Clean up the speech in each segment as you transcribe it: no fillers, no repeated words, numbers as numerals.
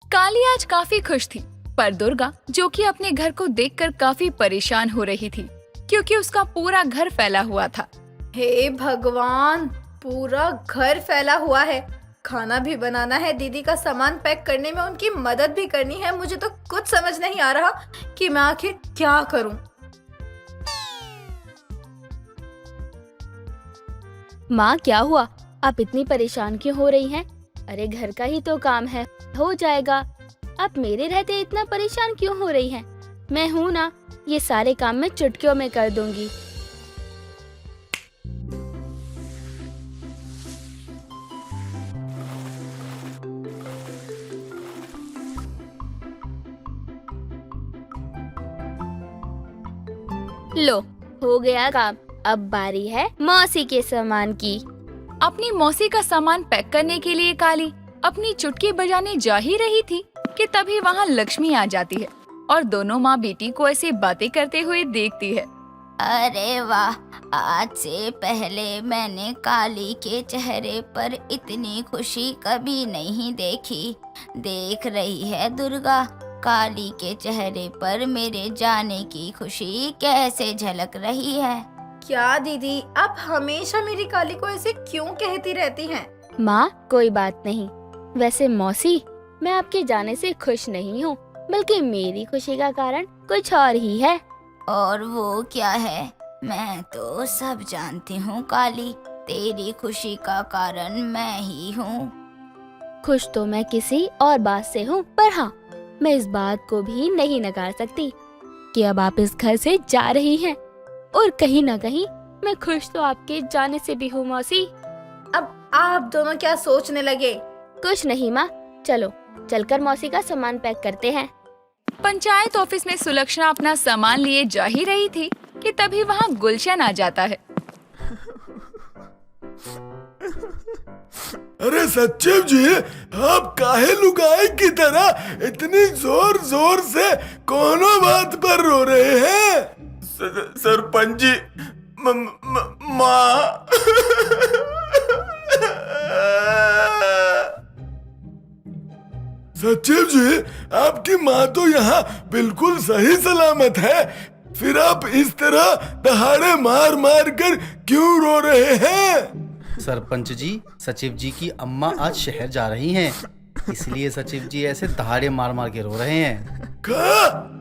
काली आज काफी खुश थी, पर दुर्गा, जो कि अपने घर को देखकर काफी परेशान हो रही थी, क्योंकि उसका पूरा घर फैला हुआ था। हे भगवान, पूरा घर फैला हुआ है। खाना भी बनाना है, दीदी का सामान पैक करने में उनकी मदद भी करनी है। मुझे तो कुछ समझ नहीं आ रहा कि मैं आखिर क्या करूं। माँ, क्या हुआ? आप इतनी परेशान क्यों हो रही हैं? अरे घर का ही तो काम है, हो जाएगा। आप मेरे रहते इतना परेशान क्यों हो रही हैं? मैं हूँ ना, ये सारे काम मैं चुटकियों में कर दूंगी। लो, हो गया काम। अब बारी है मौसी के सामान की। अपनी मौसी का सामान पैक करने के लिए काली अपनी चुटकी बजाने जा ही रही थी कि तभी वहाँ लक्ष्मी आ जाती है और दोनों माँ बेटी को ऐसी बातें करते हुए देखती है। अरे वाह, आज से पहले मैंने काली के चेहरे पर इतनी खुशी कभी नहीं देखी। देख रही है दुर्गा, काली के चेहरे पर मेरे जाने की खुशी कैसे झलक रही है। क्या दीदी, आप हमेशा मेरी काली को ऐसे क्यों कहती रहती हैं? माँ, कोई बात नहीं। वैसे मौसी, मैं आपके जाने से खुश नहीं हूँ, बल्कि मेरी खुशी का कारण कुछ और ही है। और वो क्या है? मैं तो सब जानती हूँ काली, तेरी खुशी का कारण मैं ही हूँ। खुश तो मैं किसी और बात से हूँ, पर हाँ, मैं इस बात को भी नहीं नकार सकती कि अब आप इस घर से जा रही हैं, और कहीं ना कहीं मैं खुश तो आपके जाने से भी हूँ मौसी। अब आप दोनों क्या सोचने लगे? कुछ नहीं माँ, चलो चलकर मौसी का सामान पैक करते हैं। पंचायत ऑफिस में सुलक्षणा अपना सामान लिए जा ही रही थी कि तभी वहाँ गुलशन आ जाता है। अरे सचिव जी, आप काहे लुगाई की तरह इतनी जोर जोर से कोनो बात पर रो रहे हैं? सरपंच जी, माँ। सचिव जी, आपकी माँ तो यहाँ बिल्कुल सही सलामत है, फिर आप इस तरह दहाड़े मार मार कर क्यों रो रहे हैं? सरपंच जी, सचिव जी की अम्मा आज शहर जा रही हैं, इसलिए सचिव जी ऐसे दहाड़े मार मार के रो रहे हैं। क्या?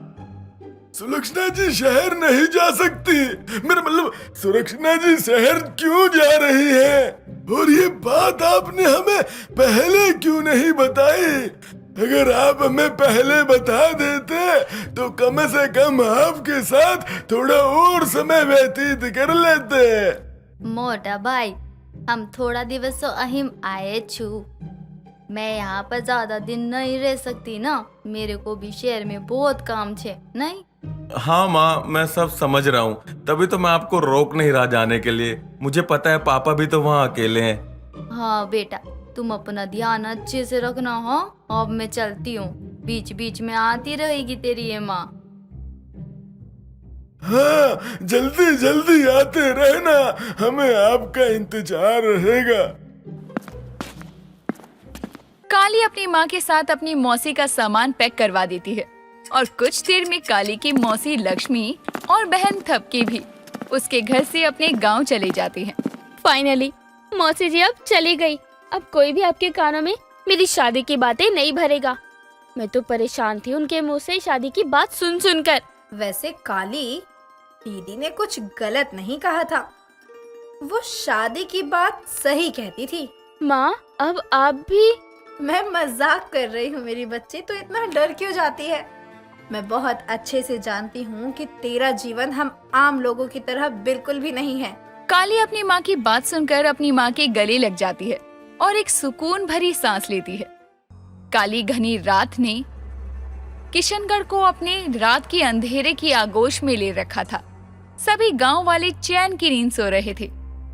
सुलक्षणा जी शहर नहीं जा सकती? मेरा मतलब, सुलक्षणा जी शहर क्यों जा रही है? और ये बात आपने हमें पहले क्यों नहीं बताई? अगर आप हमें पहले बता देते तो कम से कम आपके साथ थोड़ा और समय व्यतीत कर लेते। मोटा भाई, हम थोड़ा दिवस तो अहिम आए छू। मैं यहाँ पर ज्यादा दिन नहीं रह सकती ना, मेरे को भी शहर में बहुत काम छे, नहीं? हाँ माँ, मैं सब समझ रहा हूँ, तभी तो मैं आपको रोक नहीं रहा जाने के लिए। मुझे पता है पापा भी तो वहाँ अकेले हैं। हाँ बेटा, तुम अपना ध्यान अच्छे से रखना। हाँ, अब मैं चलती हूँ, बीच बीच में आती रहेगी तेरी ये माँ। हाँ, जल्दी जल्दी आते रहना, हमें आपका इंतजार रहेगा। काली अपनी माँ के साथ अपनी मौसी का सामान पैक करवा देती है और कुछ देर में काली की मौसी लक्ष्मी और बहन थपकी भी उसके घर से अपने गांव चले जाती हैं। फाइनली मौसी जी अब चली गई। अब कोई भी आपके कानों में मेरी शादी की बातें नहीं भरेगा। मैं तो परेशान थी उनके मुंह से शादी की बात सुन सुनकर। वैसे काली, दीदी ने कुछ गलत नहीं कहा था, वो शादी की बात सही कहती थी। माँ, अब आप भी? मैं मजाक कर रही हूँ मेरी बच्ची, तो इतना डर क्यों जाती है? मैं बहुत अच्छे से जानती हूँ कि तेरा जीवन हम आम लोगों की तरह बिल्कुल भी नहीं है। काली अपनी माँ की बात सुनकर अपनी माँ के गले लग जाती है और एक सुकून भरी सांस लेती है। काली घनी रात ने किशनगढ़ को अपने रात के अंधेरे की आगोश में ले रखा था। सभी गांव वाले चैन की नींद सो रहे थे,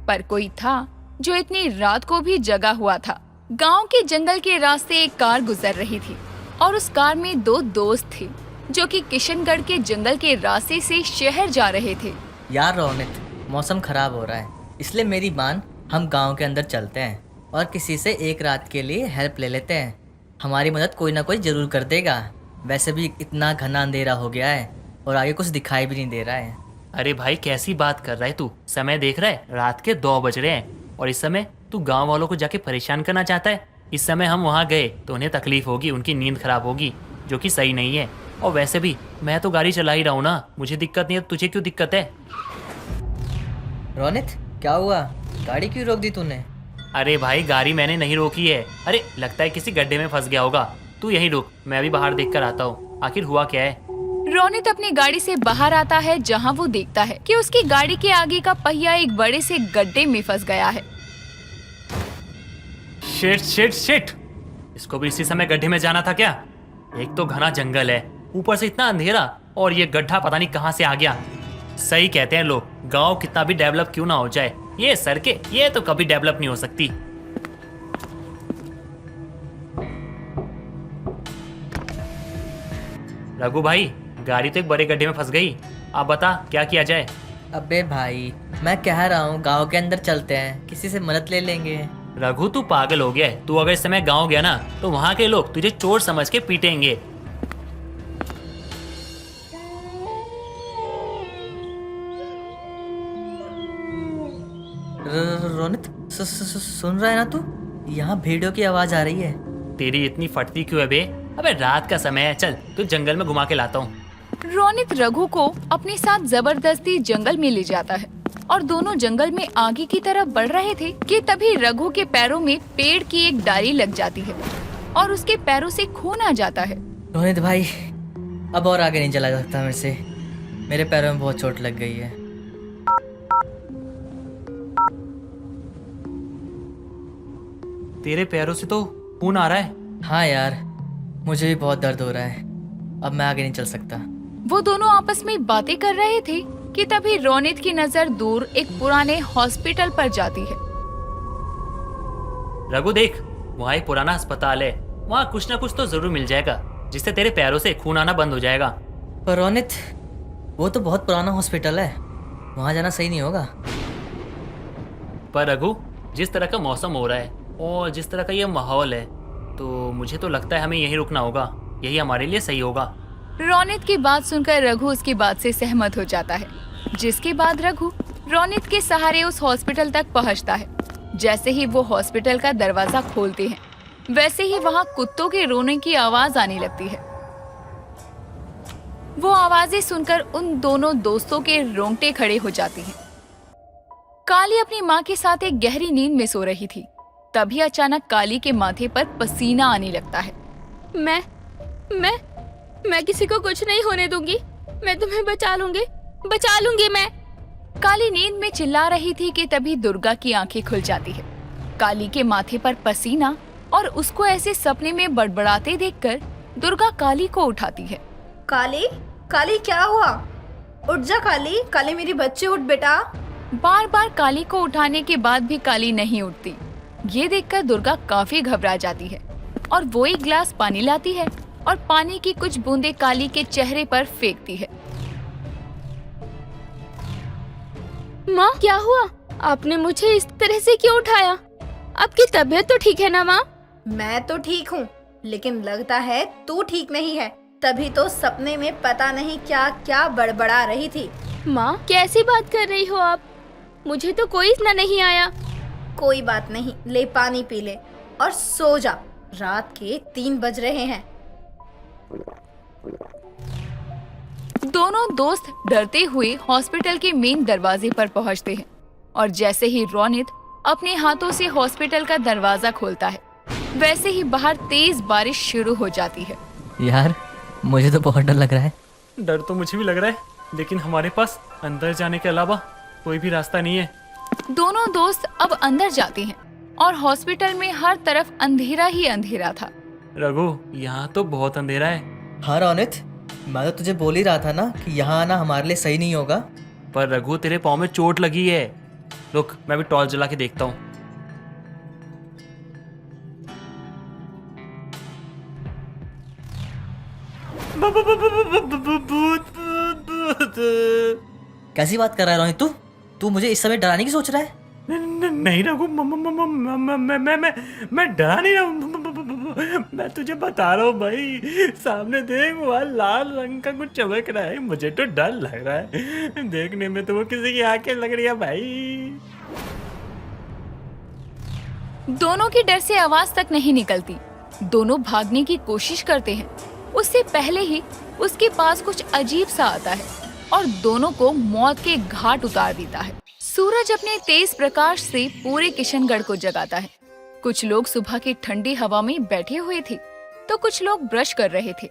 पर कोई था जो इतनी रात को भी जगा हुआ था। गांव के जंगल के रास्ते एक कार गुजर रही थी और उस कार में दो दोस्त थे जो कि किशनगढ़ के जंगल के रास्ते से शहर जा रहे थे। यार रोनित, मौसम खराब हो रहा है, इसलिए मेरी मान हम गांव के अंदर चलते हैं और किसी से एक रात के लिए हेल्प ले लेते हैं। हमारी मदद कोई ना कोई जरूर कर देगा। वैसे भी इतना घना अंधेरा हो गया है और आगे कुछ दिखाई भी नहीं दे रहा है। अरे भाई कैसी बात कर रहा है तू? समय देख रहा है, रात के 2 बज रहे हैं और इस समय तू गांव वालों को जाके परेशान करना चाहता है। इस समय हम वहां गए तो उन्हें तकलीफ होगी, उनकी नींद खराब होगी, जो कि सही नहीं है। और वैसे भी मैं तो गाड़ी चला ही रहा हूँ ना, मुझे दिक्कत नहीं है, तुझे क्यों दिक्कत है? रोनित, क्या हुआ? गाड़ी क्यों रोक दी तूने? अरे भाई गाड़ी मैंने नहीं रोकी है। अरे लगता है किसी गड्ढे में फंस गया होगा। तू यहीं रुक, मैं अभी बाहर देख कर आता हूँ आखिर हुआ क्या है। रोनित अपनी गाड़ी से बाहर आता है जहां वो देखता है कि उसकी गाड़ी के आगे का पहिया एक बड़े से गड्ढे में फंस गया है। शिट शिट शिट, इसको भी इसी समय गड्ढे में जाना था क्या? एक तो घना जंगल है, ऊपर से इतना अंधेरा, और ये गड्ढा पता नहीं कहां से आ गया। सही कहते हैं लोग, गांव कितना भी डेवलप क्यों ना हो जाए, ये सड़कें ये तो कभी डेवलप नहीं हो सकती। रघु भाई, गाड़ी तो एक बड़े गड्ढे में फंस गई, आप बता क्या किया जाए? अबे भाई, मैं कह रहा हूँ गांव के अंदर चलते हैं, किसी से मदद ले लेंगे। रघु तू पागल हो गया है। तू अगर इस समय गांव गया ना तो वहां के लोग तुझे चोर समझ के पीटेंगे। रोनित, सुन रहा है ना तू? यहाँ भेड़ियों की आवाज आ रही है। तेरी इतनी फटती क्यों है बे? अबे रात का समय है, चल तू जंगल में घुमा के लाता हूँ। रोनित रघु को अपने साथ जबरदस्ती जंगल में ले जाता है और दोनों जंगल में आगे की तरफ बढ़ रहे थे कि तभी रघु के पैरों में पेड़ की एक डाली लग जाती है और उसके पैरों से खून आ जाता है। रोनित भाई, अब और आगे नहीं चला जा सकता मेरे से, मेरे पैरों में बहुत चोट लग गई है। तेरे पैरों से तो खून आ रहा है। हाँ यार, मुझे भी बहुत दर्द हो रहा है, अब मैं आगे नहीं चल सकता। वो दोनों आपस में बातें कर रहे थे कि तभी रोनित की नजर दूर एक पुराने हॉस्पिटल पर जाती है। रघु देख, वहाँ एक पुराना अस्पताल है, वहाँ कुछ ना कुछ तो जरूर मिल जाएगा जिससे तेरे पैरों से खून आना बंद हो जाएगा। पर रोनित, वो तो बहुत पुराना हॉस्पिटल है, वहाँ जाना सही नहीं होगा। पर रघु, जिस तरह का मौसम हो रहा है और जिस तरह का ये माहौल है, तो मुझे तो लगता है हमें यहीं रुकना होगा, यही हमारे लिए सही होगा। रोनित की बात सुनकर रघु उसकी बात से सहमत हो जाता है, जिसके बाद रघु रोनित के सहारे उस हॉस्पिटल तक पहुंचता है। जैसे ही वो हॉस्पिटल का दरवाजा खोलते हैं, वैसे ही वहां कुत्तों के रोने की आवाज आने लगती है। वो आवाजें सुनकर उन दोनों दोस्तों के रोंगटे खड़े हो जाती हैं। काली अपनी माँ के साथ एक गहरी नींद में सो रही थी। तभी अचानक काली के माथे पर पसीना आने लगता है। मैं किसी को कुछ नहीं होने दूंगी, मैं तुम्हें बचा लूंगी मैं। काली नींद में चिल्ला रही थी कि तभी दुर्गा की आंखें खुल जाती है। काली के माथे पर पसीना और उसको ऐसे सपने में बड़बड़ाते देखकर दुर्गा काली को उठाती है। काली, काली क्या हुआ? उठ जा काली, काली मेरी बच्ची, उठ बेटा। बार बार काली को उठाने के बाद भी काली नहीं उठती। ये देखकर दुर्गा काफी घबरा जाती है और वो एक गिलास पानी लाती है और पानी की कुछ बूंदें काली के चेहरे पर फेंकती है। माँ, क्या हुआ? आपने मुझे इस तरह से क्यों उठाया? आपकी तबीयत तो ठीक है ना माँ? मैं तो ठीक हूँ, लेकिन लगता है तू ठीक नहीं है, तभी तो सपने में पता नहीं क्या क्या बड़बड़ा रही थी। माँ, कैसी बात कर रही हो आप? मुझे तो कोई इतना नहीं आया। कोई बात नहीं, ले पानी पी ले और सो जा, रात के 3 बज रहे हैं। दोनों दोस्त डरते हुए हॉस्पिटल के मेन दरवाजे पर पहुंचते हैं और जैसे ही रोनित अपने हाथों से हॉस्पिटल का दरवाजा खोलता है, वैसे ही बाहर तेज बारिश शुरू हो जाती है। यार, मुझे तो बहुत डर लग रहा है। डर तो मुझे भी लग रहा है, लेकिन हमारे पास अंदर जाने के अलावा कोई भी रास्ता नहीं है। दोनों दोस्त अब अंदर जाते हैं और हॉस्पिटल में हर तरफ अंधेरा ही अंधेरा था। रघु, यहाँ तो बहुत अंधेरा है। हाँ रोनित, मैं तो तुझे बोल ही रहा था ना कि यहाँ आना हमारे लिए सही नहीं होगा। पर रघु, तेरे पाँव में चोट लगी है। रुक, मैं भी टॉर्च जला के देखता हूँ। कैसी बात कर रहा है रोनित? तू मुझे इस समय डराने की सोच रहा है? नहीं रघु, मैं डरा नहीं रहा हूँ। मैं तुझे बता रहा हूँ भाई, सामने देख वहाँ लाल रंग का कुछ चमक रहा है, मुझे तो डर लग रहा है, देखने में तो वो किसी की आंखें लग रही है भाई। दोनों की डर से आवाज तक नहीं निकलती। दोनों भागने की कोशिश करते हैं, उससे पहले ही उसके पास कुछ अजीब सा आता है और दोनों को मौत के घाट उतार देता है। सूरज अपने तेज प्रकाश से पूरे किशनगढ़ को जगाता है। कुछ लोग सुबह की ठंडी हवा में बैठे हुए थे, तो कुछ लोग ब्रश कर रहे थे।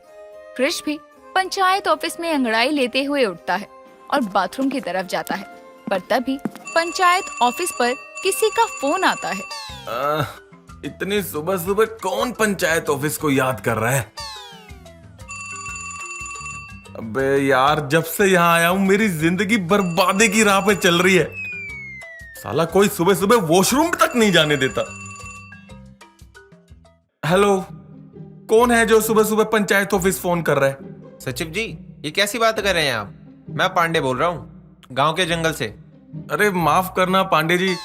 क्रिश भी पंचायत ऑफिस में अंगड़ाई लेते हुए उठता है और बाथरूम की तरफ जाता है, पर तभी पंचायत ऑफिस पर किसी का फोन आता है। इतनी सुबह सुबह कौन पंचायत ऑफिस को याद कर रहा है? अबे यार, जब से यहाँ आया हूँ मेरी जिंदगी बर्बादी की राह पे चल रही है। साला कोई सुबह सुबह वॉशरूम तक नहीं जाने देता। हेलो, कौन है जो सुबह सुबह पंचायत ऑफिस फोन कर रहा है? सचिव जी, ये कैसी बात कर रहे हैं आप? मैं पांडे बोल रहा हूँ, गांव के जंगल से। अरे माफ करना पांडे जी,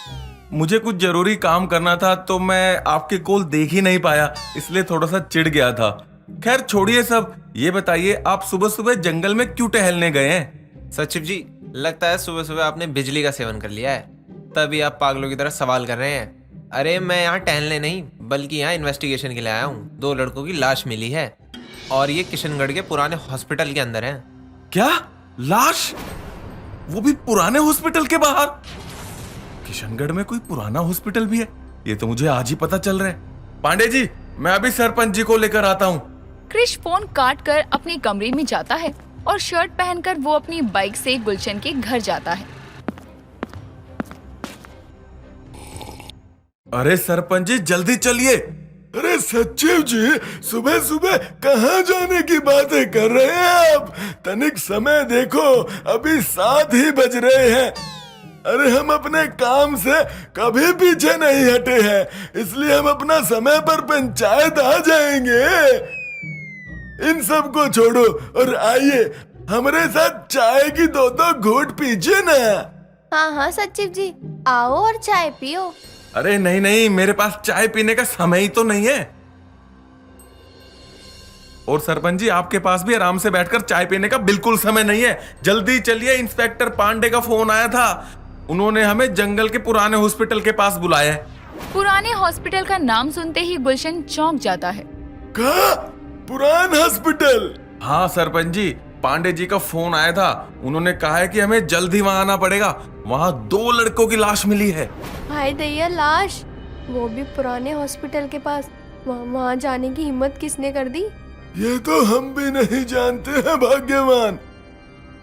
मुझे कुछ जरूरी काम करना था तो मैं आपके कॉल देख ही नहीं पाया, इसलिए थोड़ा सा चिढ़ गया था। खैर छोड़िए सब, ये बताइए आप सुबह सुबह जंगल में क्यों टहलने गए हैं? सचिव जी, लगता है सुबह सुबह आपने बिजली का सेवन कर लिया है, तभी आप पागलों की तरह सवाल कर रहे हैं। अरे मैं यहाँ टहलने नहीं बल्कि यहाँ इन्वेस्टिगेशन के लिए आया हूँ। 2 लड़कों की लाश मिली है और ये किशनगढ़ के पुराने हॉस्पिटल के अंदर है। क्या लाश? वो भी पुराने हॉस्पिटल के बाहर? किशनगढ़ में कोई पुराना हॉस्पिटल भी है? ये तो मुझे आज ही पता चल रहा है। पांडे जी, मैं अभी सरपंच जी को लेकर आता हूँ। क्रिश फोन काट कर अपने कमरे में जाता है और शर्ट पहनकर वो अपनी बाइक से गुलशन के घर जाता है। अरे सरपंच जी जल्दी चलिए। अरे सचिव जी, सुबह सुबह कहाँ जाने की बातें कर रहे हैं आप? तनिक समय देखो, अभी 7 ही बज रहे हैं। अरे हम अपने काम से कभी पीछे नहीं हटे हैं, इसलिए हम अपना समय पर पंचायत आ जाएंगे। इन सब को छोड़ो और आइए हमारे साथ चाय की 2 घूंट पीजिए ना। हाँ हाँ सचिव जी, आओ और चाय पियो। अरे नहीं नहीं, मेरे पास चाय पीने का समय ही तो नहीं है। और सरपंच जी, आपके पास भी आराम से बैठकर चाय पीने का बिल्कुल समय नहीं है। जल्दी चलिए, इंस्पेक्टर पांडे का फोन आया था, उन्होंने हमें जंगल के पुराने हॉस्पिटल के पास बुलाया है। पुराने हॉस्पिटल का नाम सुनते ही गुलशन चौंक जाता है। कहा? पुराना हॉस्पिटल? हाँ सरपंच जी, पांडे जी का फोन आया था, उन्होंने कहा है कि हमें जल्द ही वहां आना पड़ेगा। वहां 2 लड़कों की लाश मिली है। हाय दैया, लाश? वो भी पुराने हॉस्पिटल के पास? वहाँ जाने की हिम्मत किसने कर दी? ये तो हम भी नहीं जानते हैं भाग्यवान।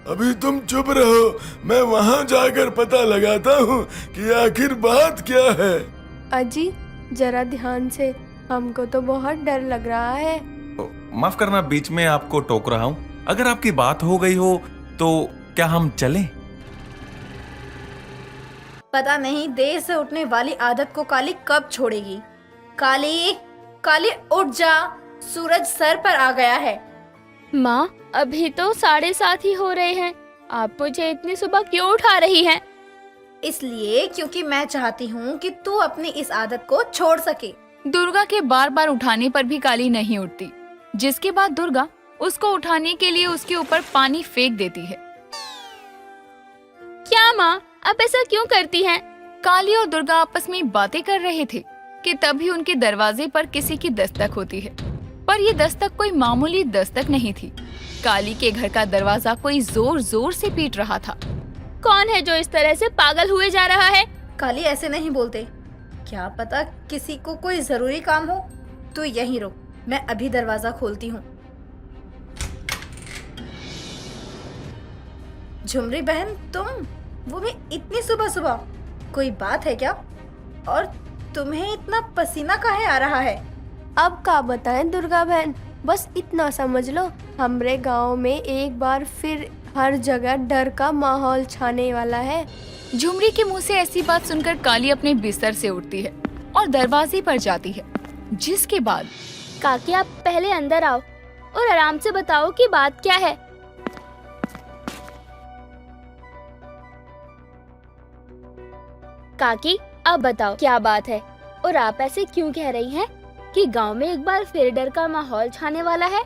अभी तुम चुप रहो, मैं वहाँ जाकर पता लगाता हूँ कि आखिर बात क्या है। अजी जरा ध्यान से, हमको तो बहुत डर लग रहा है। माफ करना बीच में आपको टोक रहा हूँ, अगर आपकी बात हो गई हो तो क्या हम चलें? पता नहीं देर से उठने वाली आदत को काली कब छोड़ेगी। काली, काली उठ जा, सूरज सर पर आ गया है। माँ, अभी तो 7:30 ही हो रहे हैं, आप मुझे इतनी सुबह क्यों उठा रही हैं? इसलिए क्योंकि मैं चाहती हूँ कि तू अपनी इस आदत को छोड़ सके। दुर्गा के बार बार उठाने पर भी काली नहीं उठती, जिसके बाद दुर्गा उसको उठाने के लिए उसके ऊपर पानी फेंक देती है। क्या माँ, आप ऐसा क्यों करती हैं? काली और दुर्गा आपस में बातें कर रहे थे कि तभी उनके दरवाजे पर किसी की दस्तक होती है, पर ये दस्तक कोई मामूली दस्तक नहीं थी। काली के घर का दरवाजा कोई जोर जोर से पीट रहा था। कौन है जो इस तरह से पागल हुए जा रहा है? काली ऐसे नहीं बोलते, क्या पता किसी को कोई जरूरी काम हो। तू यहीं रुक, मैं अभी दरवाजा खोलती हूँ। झुमरी बहन, तुम, वो भी इतनी सुबह सुबह, कोई बात है क्या? और तुम्हें इतना पसीना काहे आ रहा है? अब का बताएं दुर्गा बहन, बस इतना समझ लो, हमरे गांव में एक बार फिर हर जगह डर का माहौल छाने वाला है। झुमरी के मुंह से ऐसी बात सुनकर काली अपने बिस्तर से उठती है और दरवाजे पर जाती है, जिसके बाद काकी, आप पहले अंदर आओ और आराम से बताओ कि बात क्या है। काकी, अब बताओ क्या बात है और आप ऐसे क्यों कह रही हैं? कि गांव में एक बार फिर डर का माहौल छाने वाला है।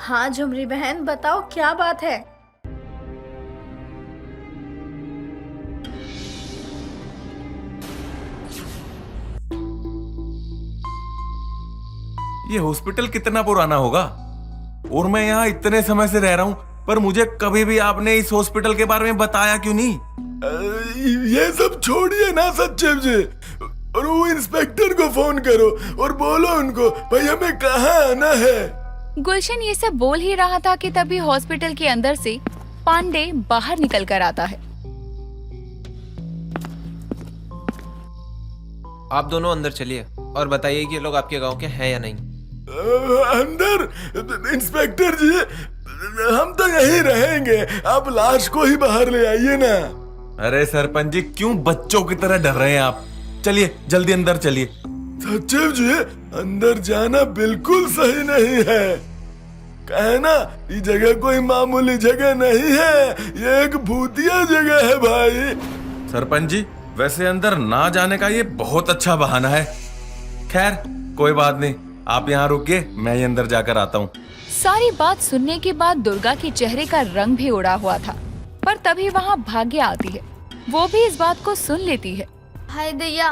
हाँ झुमरी बहन, बताओ क्या बात है। ये हॉस्पिटल कितना पुराना होगा? और मैं यहाँ इतने समय से रह रहा हूँ, पर मुझे कभी भी आपने इस हॉस्पिटल के बारे में बताया क्यों नहीं? ये सब छोड़िए ना सचिव जी, और वो इंस्पेक्टर को फोन करो और बोलो उनको भाई हमें कहाँ आना है। गुलशन ये सब बोल ही रहा था कि तभी हॉस्पिटल के अंदर से पांडे बाहर निकल कर आता है। आप दोनों अंदर चलिए और बताइए कि ये लोग आपके गांव के हैं या नहीं। अंदर? इंस्पेक्टर जी, हम तो यहीं रहेंगे, आप लाश को ही बाहर ले आइए ना। अरे सरपंच जी, क्यों बच्चों की तरह डर रहे हैं आप? चलिए जल्दी अंदर चलिए। सचिव जी, अंदर जाना बिल्कुल सही नहीं है। कहना ये जगह कोई मामूली जगह नहीं है, ये एक भूतिया जगह है भाई। सरपंच जी, वैसे अंदर ना जाने का ये बहुत अच्छा बहाना है। खैर कोई बात नहीं, आप यहाँ रुकिए, मैं ही अंदर जाकर आता हूँ। सारी बात सुनने के बाद दुर्गा के चेहरे का रंग भी उड़ा हुआ था, पर तभी वहाँ भाग्य आती है। वो भी इस बात को सुन लेती है। हाय दैया,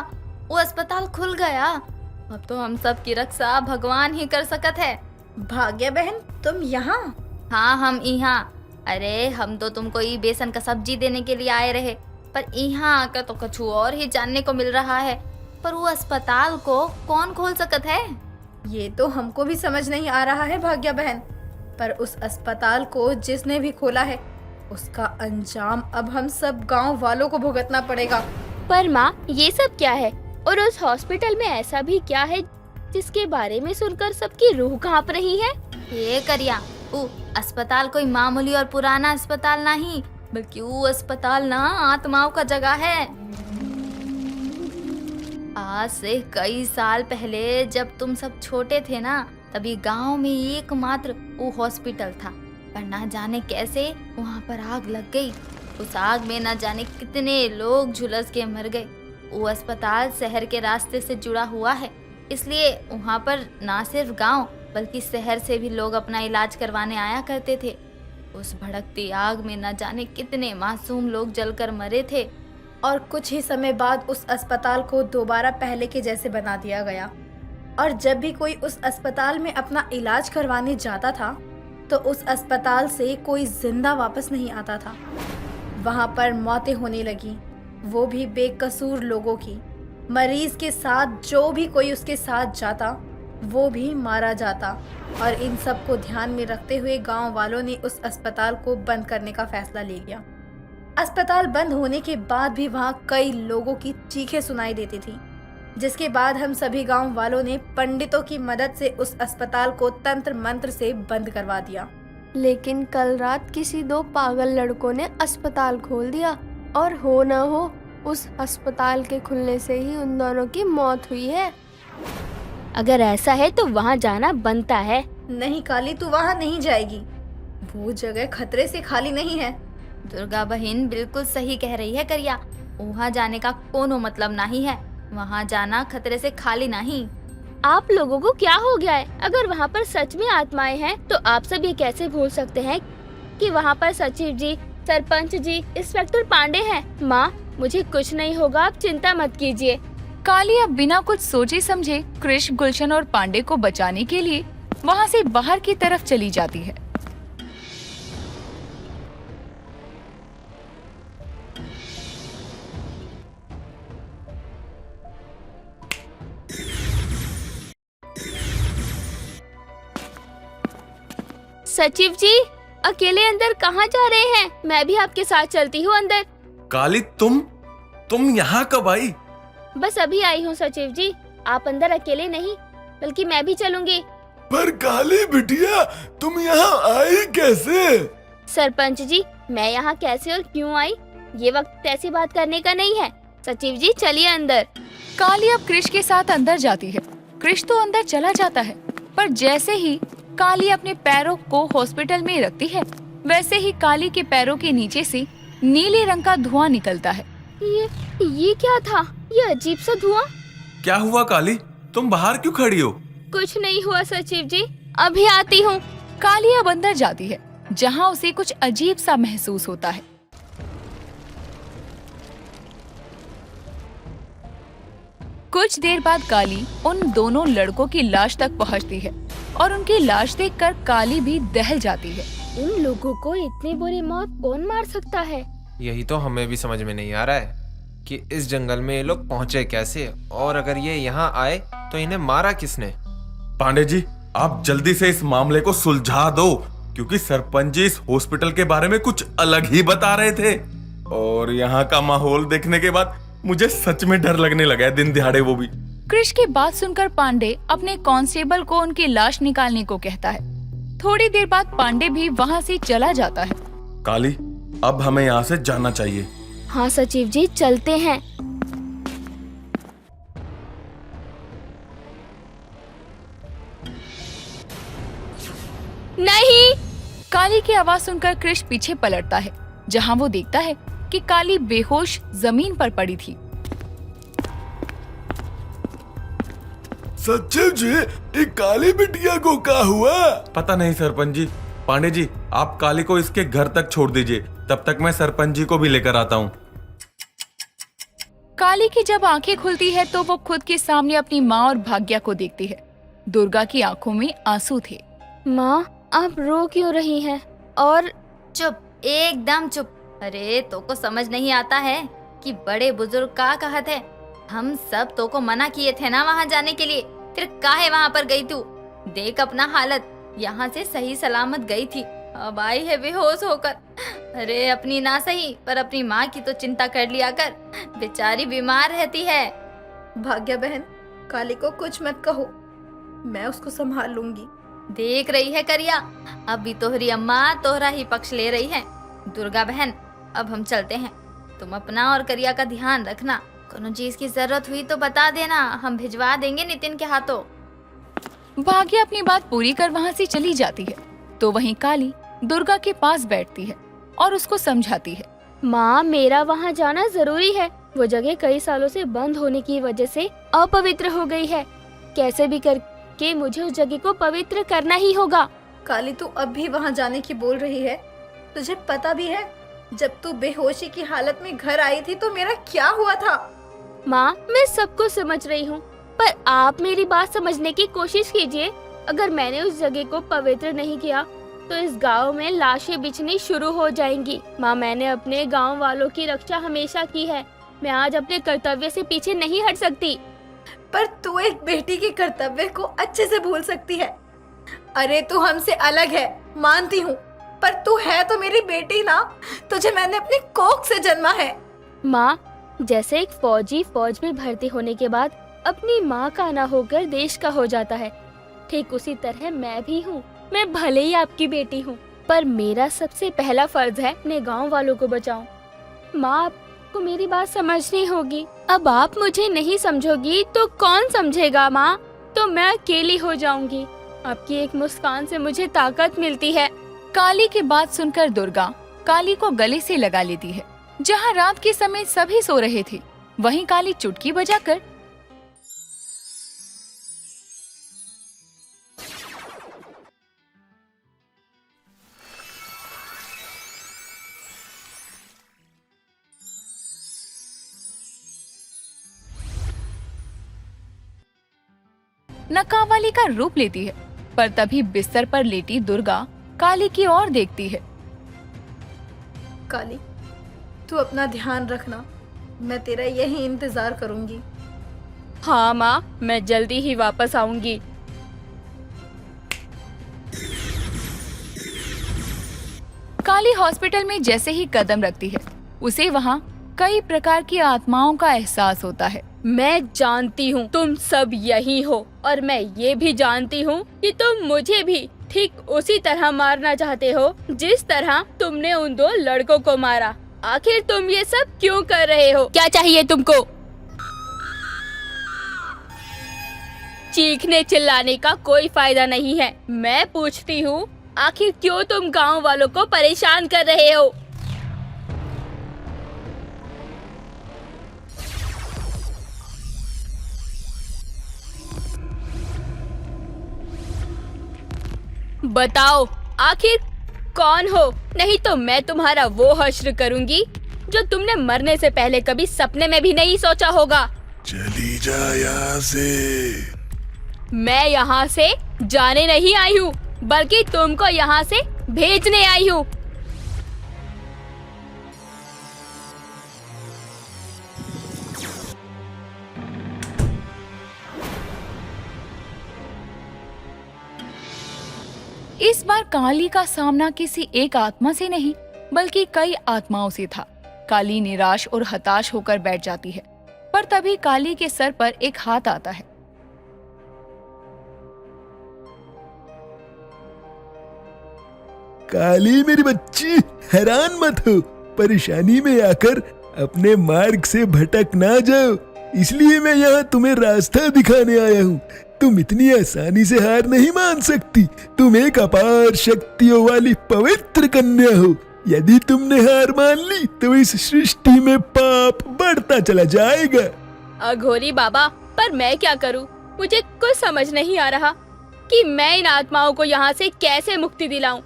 वो अस्पताल खुल गया। अब तो हम सब की रक्षा भगवान ही कर सकत है। भाग्य बहन, तुम यहाँ? हाँ, हम यहाँ। अरे हम तो तुमको ये बेसन का सब्जी देने के लिए आए रहे, पर यहाँ आकर तो कुछ और ही जानने को मिल रहा है। पर वो अस्पताल को कौन खोल सकत है? ये तो हमको भी समझ नहीं आ रहा है भाग्य बहन, पर उस अस्पताल को जिसने भी खोला है उसका अंजाम अब हम सब गांव वालों को भुगतना पड़ेगा। पर माँ, ये सब क्या है? और उस हॉस्पिटल में ऐसा भी क्या है जिसके बारे में सुनकर सबकी रूह कांप रही है? ये करिया, वो अस्पताल कोई मामूली और पुराना अस्पताल नहीं, बल्कि वो अस्पताल ना आत्माओं का जगह है। आज से कई साल पहले जब तुम सब छोटे थे ना, तभी गांव में एकमात्र वो हॉस्पिटल था, पर ना जाने कैसे वहां पर आग लग गई। उस आग में ना जाने कितने लोग झुलस के मर गए। वो अस्पताल शहर के रास्ते से जुड़ा हुआ है, इसलिए वहां पर ना सिर्फ गांव बल्कि शहर से भी लोग अपना इलाज करवाने आया करते थे। उस भड़कती आग में ना जाने कितने मासूम लोग जलकर मरे थे। और कुछ ही समय बाद उस अस्पताल को दोबारा पहले के जैसे बना दिया गया। और जब भी कोई उस अस्पताल में अपना इलाज करवाने जाता था तो उस अस्पताल से कोई जिंदा वापस नहीं आता था। वहाँ पर मौतें होने लगी, वो भी बेकसूर लोगों की। मरीज के साथ जो भी कोई उसके साथ जाता वो भी मारा जाता। और इन सब को ध्यान में रखते हुए गांव वालों ने उस अस्पताल को बंद करने का फैसला ले लिया। अस्पताल बंद होने के बाद भी वहाँ कई लोगों की चीखें सुनाई देती थी, जिसके बाद हम सभी गांव वालों ने पंडितों की मदद से उस अस्पताल को तंत्र मंत्र से बंद करवा दिया। लेकिन कल रात किसी दो पागल लड़कों ने अस्पताल खोल दिया, और हो न हो उस अस्पताल के खुलने से ही उन दोनों की मौत हुई है। अगर ऐसा है तो वहाँ जाना बनता है। नहीं काली, तू वहाँ नहीं जाएगी, वो जगह खतरे से खाली नहीं है। दुर्गा बहन बिल्कुल सही कह रही है करिया, वहाँ जाने का कोनो मतलब नहीं है। वहाँ जाना खतरे से खाली नहीं। आप लोगों को क्या हो गया है? अगर वहाँ पर सच में आत्माएं हैं तो आप सब ये कैसे भूल सकते हैं कि वहाँ पर सचिव जी, सरपंच जी, इंस्पेक्टर पांडे हैं। माँ, मुझे कुछ नहीं होगा, आप चिंता मत कीजिए। काली अब बिना कुछ सोचे समझे कृष, गुलशन और पांडे को बचाने के लिए वहाँ से बाहर की तरफ चली जाती है। सचिव जी, अकेले अंदर कहाँ जा रहे हैं? मैं भी आपके साथ चलती हूँ अंदर। काली, तुम यहाँ कब आई? बस अभी आई हूँ सचिव जी। आप अंदर अकेले नहीं, बल्कि मैं भी चलूंगी। पर काली बिटिया, तुम यहाँ आई कैसे? सरपंच जी, मैं यहाँ कैसे और क्यों आई, ये वक्त ऐसी बात करने का नहीं है। सचिव जी, चलिए अंदर। काली अब कृष के साथ अंदर जाती है। कृष तो अंदर चला जाता है, पर जैसे ही काली अपने पैरों को हॉस्पिटल में रखती है, वैसे ही काली के पैरों के नीचे से नीले रंग का धुआं निकलता है। ये क्या था? ये अजीब सा धुआं। क्या हुआ काली, तुम बाहर क्यों खड़ी हो? कुछ नहीं हुआ सचिव जी, अभी आती हूँ। काली अब अंदर जाती है, जहाँ उसे कुछ अजीब सा महसूस होता है। कुछ देर बाद काली उन दोनों लड़कों की लाश तक पहुँचती है और उनकी लाश देखकर काली भी दहल जाती है। इन लोगों को इतनी बुरी मौत कौन मार सकता है? यही तो हमें भी समझ में नहीं आ रहा है कि इस जंगल में ये लोग पहुंचे कैसे, और अगर ये यहाँ आए तो इन्हें मारा किसने। पांडे जी, आप जल्दी से इस मामले को सुलझा दो, क्योंकि सरपंच जी इस हॉस्पिटल के बारे में कुछ अलग ही बता रहे थे, और यहाँ का माहौल देखने के बाद मुझे सच में डर लगने लगा है, दिन दिहाड़े वो भी। क्रिश की बात सुनकर पांडे अपने कांस्टेबल को उनकी लाश निकालने को कहता है। थोड़ी देर बाद पांडे भी वहाँ से चला जाता है। काली, अब हमें यहाँ से जाना चाहिए। हाँ सचिव जी, चलते हैं। नहीं! काली की आवाज सुनकर क्रिश पीछे पलटता है, जहाँ वो देखता है कि काली बेहोश जमीन पर पड़ी थी। सचिव जी, एक काली बिटिया को क्या हुआ? पता नहीं सरपंच जी। पांडे जी, आप काली को इसके घर तक छोड़ दीजिए, तब तक मैं सरपंच जी को भी लेकर आता हूँ। काली की जब आंखें खुलती है तो वो खुद के सामने अपनी माँ और भाग्या को देखती है। दुर्गा की आंखों में आंसू थे। माँ, आप रो क्यों रही हैं? और चुप, एकदम चुप। अरे तो को समझ नहीं आता है कि बड़े बुजुर्ग का कहत है। हम सब तो को मना किए थे ना वहाँ जाने के लिए, फिर काहे वहाँ पर गई तू? देख अपना हालत, यहाँ से सही सलामत गई थी, अब आई है बेहोश होकर। अरे अपनी ना सही पर अपनी माँ की तो चिंता कर लिया कर, बेचारी बीमार रहती है। भाग्या बहन, काली को कुछ मत कहो, मैं उसको संभाल लूंगी। देख रही है करिया, अब भी तोहरी अम्मा तोहरा ही पक्ष ले रही है। दुर्गा बहन, अब हम चलते हैं, तुम अपना और करिया का ध्यान रखना। कोनो चीज की जरूरत हुई तो बता देना, हम भिजवा देंगे नितिन के हाथों। भाग्या अपनी बात पूरी कर वहाँ से चली जाती है, तो वहीं काली दुर्गा के पास बैठती है और उसको समझाती है। माँ, मेरा वहाँ जाना जरूरी है। वो जगह कई सालों से बंद होने की वजह से अपवित्र हो गई है। कैसे भी करके मुझे उस जगह को पवित्र करना ही होगा। काली, तू अब भी वहाँ जाने की बोल रही है? तुझे पता भी है जब तू बेहोशी की हालत में घर आई थी तो मेरा क्या हुआ था? माँ, मैं सब कुछ समझ रही हूँ, पर आप मेरी बात समझने की कोशिश कीजिए। अगर मैंने उस जगह को पवित्र नहीं किया तो इस गांव में लाशें बिछनी शुरू हो जाएंगी। माँ, मैंने अपने गांव वालों की रक्षा हमेशा की है। मैं आज अपने कर्तव्य से पीछे नहीं हट सकती। पर तू एक बेटी के कर्तव्य को अच्छे से भूल सकती है। अरे तू हमसे अलग है, मानती हूँ, पर तू है तो मेरी बेटी ना। तुझे मैंने अपनी कोख से जन्मा है। माँ, जैसे एक फौजी फौज में भर्ती होने के बाद अपनी माँ का ना होकर देश का हो जाता है, ठीक उसी तरह मैं भी हूँ। मैं भले ही आपकी बेटी हूँ, पर मेरा सबसे पहला फर्ज है अपने गांव वालों को बचाऊं। माँ, आपको मेरी बात समझनी होगी। अब आप मुझे नहीं समझोगी तो कौन समझेगा माँ? तो मैं अकेली हो जाऊंगी। आपकी एक मुस्कान से मुझे ताकत मिलती है। काली की बात सुनकर दुर्गा काली को गले से लगा लेती है। जहाँ रात के समय सभी सो रहे थे, वहीं काली चुटकी बजाकर नकावाली का रूप लेती है। पर तभी बिस्तर पर लेटी दुर्गा काली की ओर देखती है। काली, तू अपना ध्यान रखना, मैं तेरा यही इंतजार करूंगी। हाँ माँ, मैं जल्दी ही वापस आऊंगी। काली हॉस्पिटल में जैसे ही कदम रखती है, उसे वहाँ कई प्रकार की आत्माओं का एहसास होता है। मैं जानती हूँ तुम सब यही हो, और मैं ये भी जानती हूँ कि तुम मुझे भी ठीक उसी तरह मारना चाहते हो जिस तरह तुमने उन दो लड़कों को मारा। आखिर तुम ये सब क्यों कर रहे हो? क्या चाहिए तुमको? चीखने चिल्लाने का कोई फायदा नहीं है। मैं पूछती हूँ, आखिर क्यों तुम गांव वालों को परेशान कर रहे हो? बताओ आखिर कौन हो, नहीं तो मैं तुम्हारा वो हश्र करूंगी जो तुमने मरने से पहले कभी सपने में भी नहीं सोचा होगा। चली जा यहाँ से। मैं यहाँ से जाने नहीं आई हूँ, बल्कि तुमको यहाँ से भेजने आई हूँ। इस बार काली का सामना किसी एक आत्मा से नहीं बल्कि कई आत्माओं से था। काली निराश और हताश होकर बैठ जाती है, पर तभी काली के सर पर एक हाथ आता है। काली मेरी बच्ची, हैरान मत हो। परेशानी में आकर अपने मार्ग से भटक ना जाओ, इसलिए मैं यहाँ तुम्हें रास्ता दिखाने आया हूँ। तुम इतनी आसानी से हार नहीं मान सकती। तुम एक अपार शक्तियों वाली पवित्र कन्या हो। यदि तुमने हार मान ली तो इस सृष्टि में पाप बढ़ता चला जाएगा। अघोरी बाबा, पर मैं क्या करूं? मुझे कुछ समझ नहीं आ रहा कि मैं इन आत्माओं को यहाँ से कैसे मुक्ति दिलाऊं।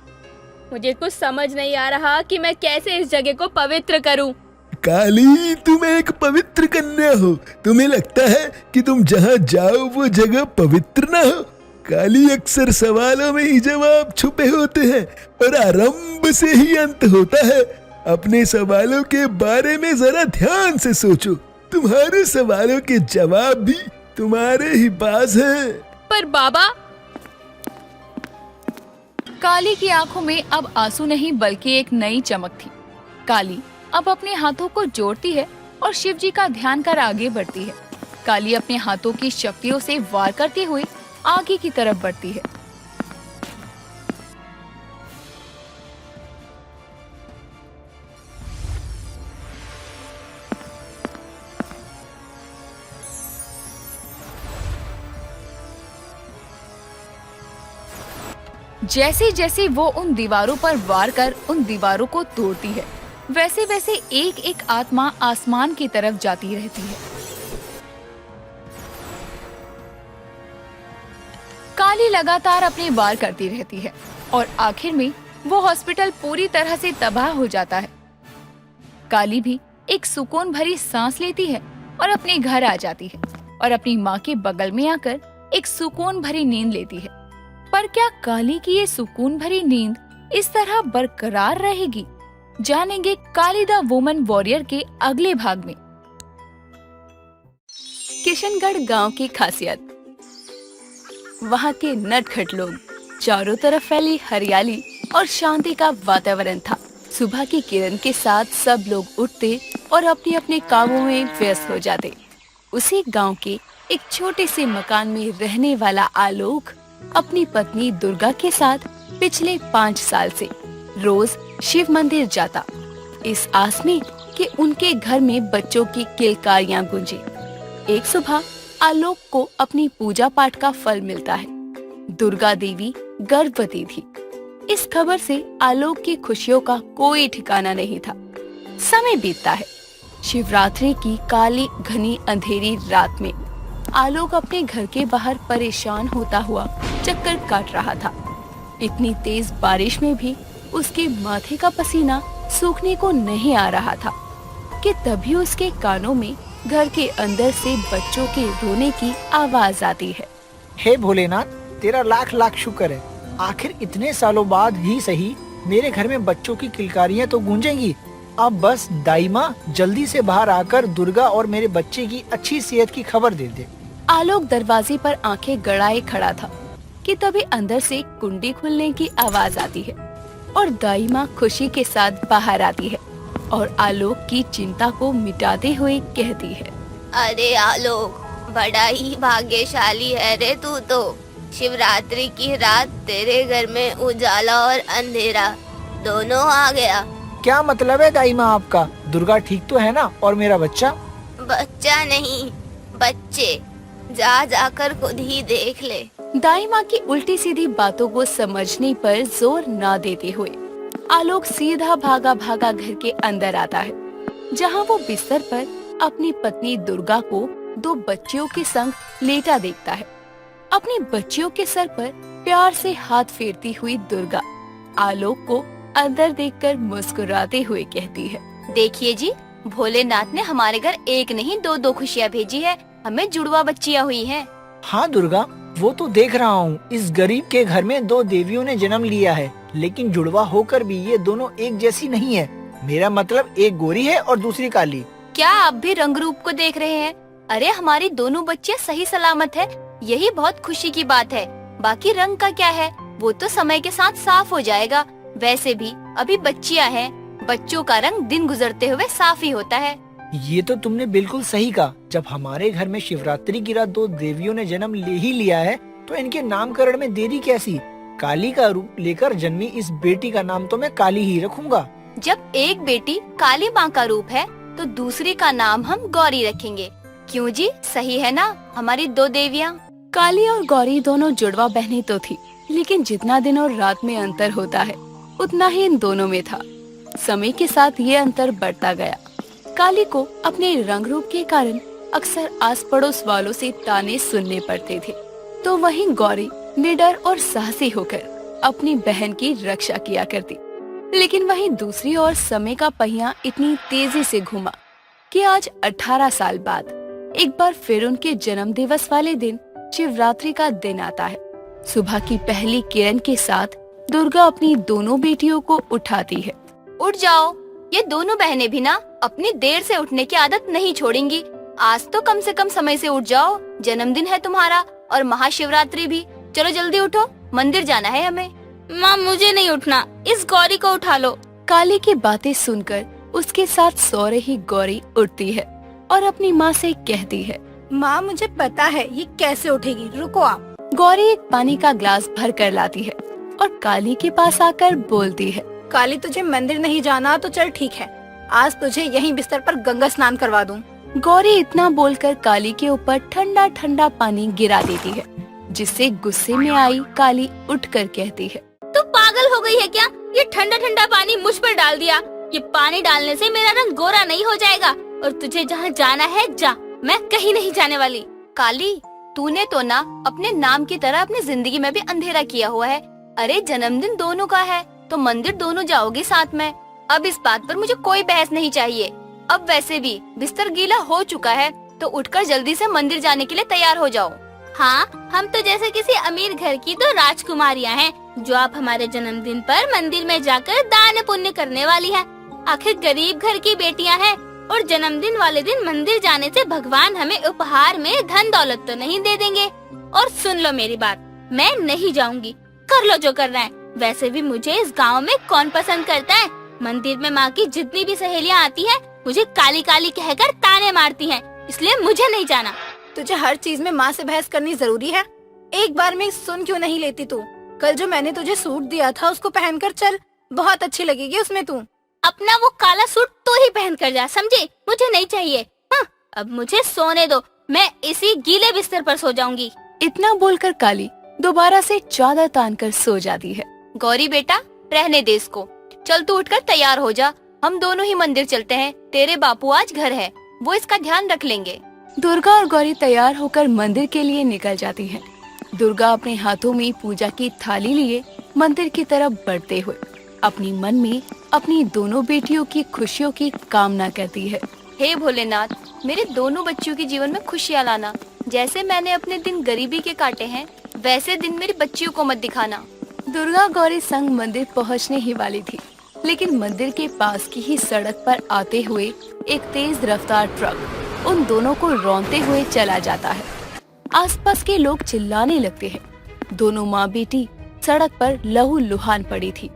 मुझे कुछ समझ नहीं आ रहा कि मैं कैसे इस जगह को पवित्र करूं। काली, तुम एक पवित्र कन्या हो। तुम्हें लगता है कि तुम जहाँ जाओ वो जगह पवित्र ना हो। काली, अक्सर सवालों में ही जवाब छुपे होते हैं और आरंभ से ही अंत होता है। अपने सवालों के बारे में जरा ध्यान से सोचो। तुम्हारे सवालों के जवाब भी तुम्हारे ही पास हैं। पर बाबा, काली की आंखों में अब आंसू नहीं बल्कि एक नई चमक थी। काली अब अपने हाथों को जोड़ती है और शिव जी का ध्यान कर आगे बढ़ती है। काली अपने हाथों की शक्तियों से वार करते हुए आगे की तरफ बढ़ती है। जैसे जैसे वो उन दीवारों पर वार कर उन दीवारों को तोड़ती है, वैसे वैसे एक एक आत्मा आसमान की तरफ जाती रहती है। काली लगातार अपने वार करती रहती है और आखिर में वो हॉस्पिटल पूरी तरह से तबाह हो जाता है। काली भी एक सुकून भरी सांस लेती है और अपने घर आ जाती है और अपनी माँ के बगल में आकर एक सुकून भरी नींद लेती है। पर क्या काली की ये सुकून भरी नींद इस तरह बरकरार रहेगी? जानेंगे काली द वुमन वॉरियर के अगले भाग में। किशनगढ़ गांव की खासियत। वहां के नटखट लोग, चारों तरफ फैली हरियाली और शांति का वातावरण था। सुबह की किरण के साथ सब लोग उठते और अपने अपने कामों में व्यस्त हो जाते। उसी गांव के एक छोटे से मकान में रहने वाला आलोक अपनी पत्नी दुर्गा के साथ पिछले 5 साल से रोज शिव मंदिर जाता, इस आस में कि उनके घर में बच्चों की किलकारियां गूंजे। एक सुबह आलोक को अपनी पूजा पाठ का फल मिलता है। दुर्गा देवी गर्भवती थी। इस खबर से आलोक की खुशियों का कोई ठिकाना नहीं था। समय बीतता है। शिवरात्रि की काली घनी अंधेरी रात में आलोक अपने घर के बाहर परेशान होता हुआ चक्कर काट रहा था। इतनी तेज बारिश में भी उसके माथे का पसीना सूखने को नहीं आ रहा था कि तभी उसके कानों में घर के अंदर से बच्चों के रोने की आवाज आती है। हे भोलेनाथ, तेरा लाख लाख शुक्र है। आखिर इतने सालों बाद ही सही मेरे घर में बच्चों की किलकारियां तो गूंजेंगी। अब बस दाई माँ जल्दी से बाहर आकर दुर्गा और मेरे बच्चे की अच्छी सेहत की खबर दे दे। आलोक दरवाजे पर आंखें गड़ाए खड़ा था कि तभी अंदर से कुंडी खुलने की आवाज आती है और दाई माँ खुशी के साथ बाहर आती है और आलोक की चिंता को मिटाते हुए कहती है, अरे आलोक, बड़ा ही भाग्यशाली है रे तू तो। शिवरात्रि की रात तेरे घर में उजाला और अंधेरा दोनों आ गया। क्या मतलब है दाई माँ आपका? दुर्गा ठीक तो है ना? और मेरा बच्चा? बच्चा नहीं, बच्चे। जा जाकर खुद ही देख ले। दाई माँ की उल्टी सीधी बातों को समझने पर जोर न देते हुए आलोक सीधा भागा भागा घर के अंदर आता है, जहाँ वो बिस्तर पर अपनी पत्नी दुर्गा को 2 बच्चियों के संग लेटा देखता है। अपनी बच्चियों के सर पर प्यार से हाथ फेरती हुई दुर्गा आलोक को अंदर देखकर मुस्कुराते हुए कहती है, देखिए जी, भोलेनाथ ने हमारे घर एक नहीं दो खुशियाँ भेजी है। हमें जुड़वा बच्चियाँ हुई हैं। हाँ दुर्गा, वो तो देख रहा हूँ। इस गरीब के घर में 2 देवियों ने जन्म लिया है, लेकिन जुड़वा होकर भी ये दोनों एक जैसी नहीं है। मेरा मतलब एक गोरी है और दूसरी काली। क्या आप भी रंग रूप को देख रहे हैं? अरे हमारी दोनों बच्चियाँ सही सलामत है, यही बहुत खुशी की बात है। बाकी रंग का क्या है, वो तो समय के साथ साफ हो जाएगा। वैसे भी अभी बच्चियाँ हैं, बच्चों का रंग दिन गुजरते हुए साफ ही होता है। ये तो तुमने बिल्कुल सही कहा। जब हमारे घर में शिवरात्रि की रात 2 देवियों ने जन्म ले ही लिया है, तो इनके नामकरण में देरी कैसी? काली का रूप लेकर जन्मी इस बेटी का नाम तो मैं काली ही रखूंगा। जब एक बेटी काली माँ का रूप है, तो दूसरी का नाम हम गौरी रखेंगे। क्यों जी, सही है ना हमारी 2 देवियाँ? काली और गौरी दोनों जुड़वा बहनें तो थी, लेकिन जितना दिन और रात में अंतर होता है उतना ही इन दोनों में था। समय के साथ ये अंतर बढ़ता गया। काली को अपने रंग रूप के कारण अक्सर आस पड़ोस वालों से ताने सुनने पड़ते थे, तो वहीं गौरी निडर और साहसी होकर अपनी बहन की रक्षा किया करती। लेकिन वहीं दूसरी ओर समय का पहिया इतनी तेजी से घूमा कि आज 18 साल बाद एक बार फिर उनके जन्म दिवस वाले दिन शिवरात्रि का दिन आता है। सुबह की पहली किरण के साथ दुर्गा अपनी दोनों बेटियों को उठाती है। उठ जाओ, ये दोनों बहनें भी ना अपनी देर से उठने की आदत नहीं छोड़ेंगी। आज तो कम से कम समय से उठ जाओ, जन्मदिन है तुम्हारा और महाशिवरात्रि भी। चलो जल्दी उठो, मंदिर जाना है हमें। माँ मुझे नहीं उठना, इस गौरी को उठा लो। काली की बातें सुनकर उसके साथ सो रही गौरी उठती है और अपनी माँ से कहती है, माँ मुझे पता है ये कैसे उठेगी, रुको आप। गौरी एक पानी का ग्लास भर कर लाती है और काली के पास आकर बोलती है, काली तुझे मंदिर नहीं जाना तो चल ठीक है, आज तुझे यहीं बिस्तर पर गंगा स्नान करवा दूं। गौरी इतना बोलकर काली के ऊपर ठंडा ठंडा पानी गिरा देती है, जिससे गुस्से में आई काली उठकर कहती है, तू पागल हो गई है क्या? ये ठंडा ठंडा पानी मुझ पर डाल दिया। ये पानी डालने से मेरा रंग गोरा नहीं हो जाएगा, और तुझे जहाँ जाना है जा, मैं कहीं नहीं जाने वाली। काली, तूने तो ना अपने नाम की तरह अपनी जिंदगी में भी अंधेरा किया हुआ है। अरे जन्मदिन दोनों का है तो मंदिर दोनों जाओगे साथ में। अब इस बात पर मुझे कोई बहस नहीं चाहिए। अब वैसे भी बिस्तर गीला हो चुका है, तो उठकर जल्दी से मंदिर जाने के लिए तैयार हो जाओ। हाँ, हम तो जैसे किसी अमीर घर की तो राजकुमारियाँ हैं, जो आप हमारे जन्मदिन पर मंदिर में जाकर दान पुण्य करने वाली हैं। आखिर गरीब घर की बेटियाँ हैं, और जन्मदिन वाले दिन मंदिर जाने से भगवान हमें उपहार में धन दौलत तो नहीं दे देंगे। और सुन लो मेरी बात, मैं नहीं जाऊंगी, कर लो जो करना है। वैसे भी मुझे इस गांव में कौन पसंद करता है। मंदिर में माँ की जितनी भी सहेलियाँ आती हैं, मुझे काली काली कहकर ताने मारती हैं, इसलिए मुझे नहीं जाना। तुझे हर चीज में माँ से बहस करनी जरूरी है? एक बार में सुन क्यों नहीं लेती तू? कल जो मैंने तुझे सूट दिया था उसको पहनकर चल, बहुत अच्छी लगेगी उसमें तू। अपना वो काला सूट तो ही पहन कर जा, समझे? मुझे नहीं चाहिए। हाँ, अब मुझे सोने दो, मैं इसी गीले बिस्तर पर सो जाऊंगी। इतना बोलकर काली दोबारा से चादर तानकर सो जाती है। गौरी बेटा, रहने दे इसको, चल तू उठकर तैयार हो जा, हम दोनों ही मंदिर चलते हैं। तेरे बापू आज घर है, वो इसका ध्यान रख लेंगे। दुर्गा और गौरी तैयार होकर मंदिर के लिए निकल जाती हैं। दुर्गा अपने हाथों में पूजा की थाली लिए मंदिर की तरफ बढ़ते हुए अपनी मन में अपनी दोनों बेटियों की खुशियों की कामना करती है। हे भोलेनाथ, मेरे दोनों बच्चियों के जीवन में खुशियाँ लाना। जैसे मैंने अपने दिन गरीबी के काटे हैं, वैसे दिन मेरी बच्चियों को मत दिखाना। दुर्गा गौरी संग मंदिर पहुंचने ही वाली थी, लेकिन मंदिर के पास की ही सड़क पर आते हुए एक तेज रफ्तार ट्रक उन दोनों को रौंदते हुए चला जाता है। आसपास के लोग चिल्लाने लगते हैं। दोनों माँ बेटी सड़क पर लहूलुहान पड़ी थी।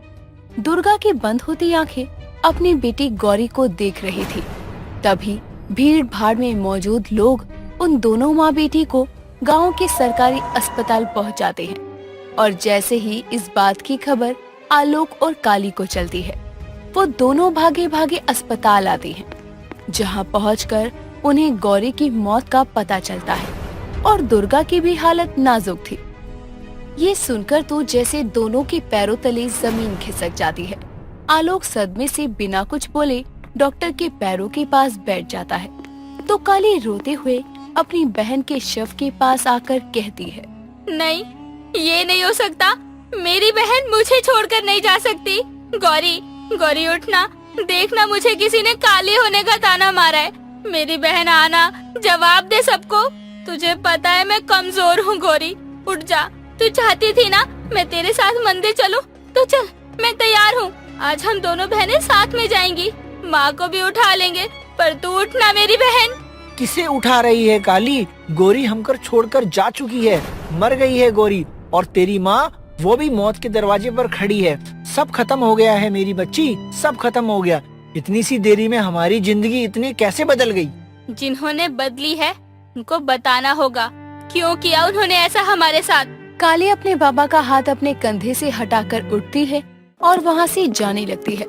दुर्गा की बंद होती आंखें अपनी बेटी गौरी को देख रही थी। तभी भीड़ भाड़ में मौजूद लोग उन दोनों माँ बेटी को गांव के सरकारी अस्पताल पहुंचाते हैं, और जैसे ही इस बात की खबर आलोक और काली को चलती है, वो दोनों भागे भागे अस्पताल आती हैं, जहां पहुंचकर उन्हें गौरी की मौत का पता चलता है और दुर्गा की भी हालत नाजुक थी। ये सुनकर तो जैसे दोनों के पैरों तले जमीन खिसक जाती है। आलोक सदमे से बिना कुछ बोले डॉक्टर के पैरों के पास बैठ जाता है, तो काली रोते हुए अपनी बहन के शव के पास आकर कहती है, नहीं, ये नहीं हो सकता। मेरी बहन मुझे छोड़कर नहीं जा सकती। गौरी, गौरी उठना, देखना मुझे किसी ने काली होने का ताना मारा है। मेरी बहन आना, जवाब दे सबको। तुझे पता है मैं कमजोर हूँ गौरी, उठ जा। तू चाहती थी ना मैं तेरे साथ मंदिर चलूं, तो चल, मैं तैयार हूँ। आज हम दोनों बहनें साथ में जाएंगी, माँ को भी उठा लेंगे, पर तू उठना मेरी बहन। किसे उठा रही है काली? गौरी हमकर छोड़कर जा चुकी है, मर गई है गौरी। और तेरी माँ, वो भी मौत के दरवाजे पर खड़ी है। सब खत्म हो गया है मेरी बच्ची, सब खत्म हो गया। इतनी सी देरी में हमारी जिंदगी इतनी कैसे बदल गई? जिन्होंने बदली है उनको बताना होगा क्यों किया उन्होंने ऐसा हमारे साथ। काली अपने बाबा का हाथ अपने कंधे से हटाकर उठती है और वहाँ से जाने लगती है।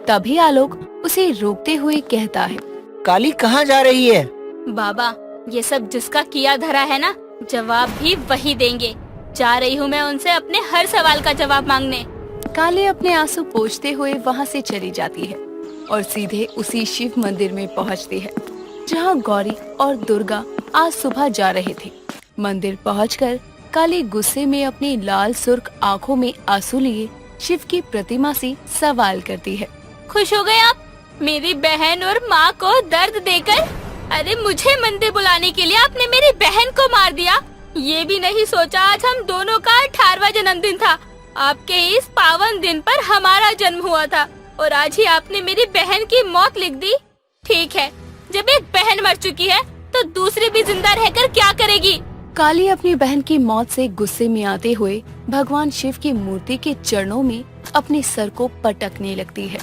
तभी आलोक उसे रोकते हुए कहता है, काली कहाँ जा रही है? बाबा, ये सब जिसका किया धरा है ना, जवाब भी वही देंगे। जा रही हूँ मैं उनसे अपने हर सवाल का जवाब मांगने। काली अपने आंसू पोंछते हुए वहाँ से चली जाती है और सीधे उसी शिव मंदिर में पहुँचती है जहाँ गौरी और दुर्गा आज सुबह जा रहे थे। मंदिर पहुंचकर काली गुस्से में अपनी लाल सुर्ख आँखों में आंसू लिए शिव की प्रतिमा से सवाल करती है। खुश हो गए आप मेरी बहन और माँ को दर्द देकर? अरे मुझे मंदिर बुलाने के लिए आपने मेरी बहन को मार दिया। ये भी नहीं सोचा आज हम दोनों का 18वां जन्मदिन था। आपके इस पावन दिन पर हमारा जन्म हुआ था और आज ही आपने मेरी बहन की मौत लिख दी। ठीक है, जब एक बहन मर चुकी है तो दूसरी भी जिंदा रहकर क्या करेगी? काली अपनी बहन की मौत से गुस्से में आते हुए भगवान शिव की मूर्ति के चरणों में अपने सर को पटकने लगती है।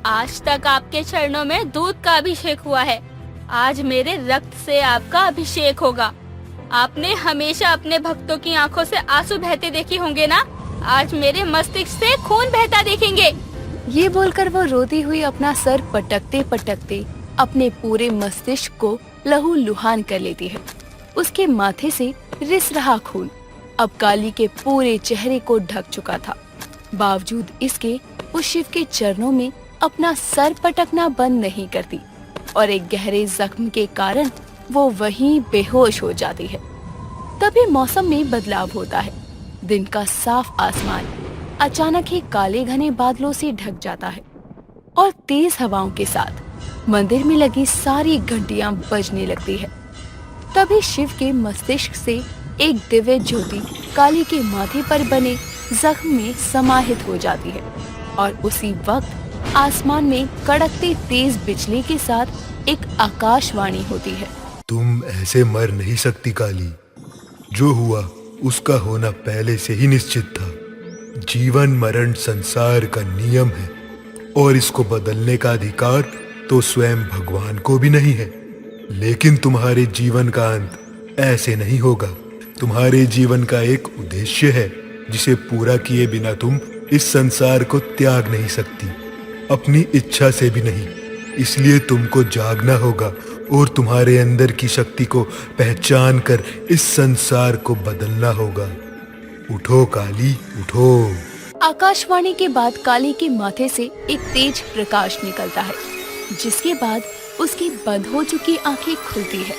आज तक आपके चरणों में दूध का अभिषेक हुआ है, आज मेरे रक्त से आपका अभिषेक होगा। आपने हमेशा अपने भक्तों की आंखों से आंसू बहते देखे होंगे ना, आज मेरे मस्तिष्क से खून बहता देखेंगे। ये बोलकर वो रोती हुई अपना सर पटकते पटकते अपने पूरे मस्तिष्क को लहू लुहान कर लेती है। उसके माथे से रिस रहा खून अब काली के पूरे चेहरे को ढक चुका था। बावजूद इसके वो शिव के चरणों में अपना सर पटकना बंद नहीं करती और एक गहरे जख्म के कारण वो वहीं बेहोश हो जाती है। तभी मौसम में बदलाव होता है। दिन का साफ आसमान अचानक ही काले घने बादलों से ढक जाता है और तेज हवाओं के साथ मंदिर में लगी सारी घंटियां बजने लगती है। तभी शिव के मस्तिष्क से एक दिव्य ज्योति काली के माथे पर बने जख्म में समाहित हो जाती है और उसी वक्त आसमान में कड़कती तेज बिजली के साथ एक आकाशवाणी होती है। तुम ऐसे मर नहीं सकती काली। जो हुआ उसका होना पहले से ही निश्चित था। जीवन मरण संसार का नियम है और इसको बदलने का अधिकार तो स्वयं भगवान को भी नहीं है। लेकिन तुम्हारे जीवन का अंत ऐसे नहीं होगा। तुम्हारे जीवन का एक उद्देश्य है जिसे पूरा किए बिना तुम इस संसार को त्याग नहीं सकती, अपनी इच्छा से भी नहीं। इसलिए तुमको जागना होगा और तुम्हारे अंदर की शक्ति को पहचान कर इस संसार को बदलना होगा। उठो काली, उठो। आकाशवाणी के बाद काली के माथे से एक तेज प्रकाश निकलता है, जिसके बाद उसकी बंद हो चुकी आंखें खुलती है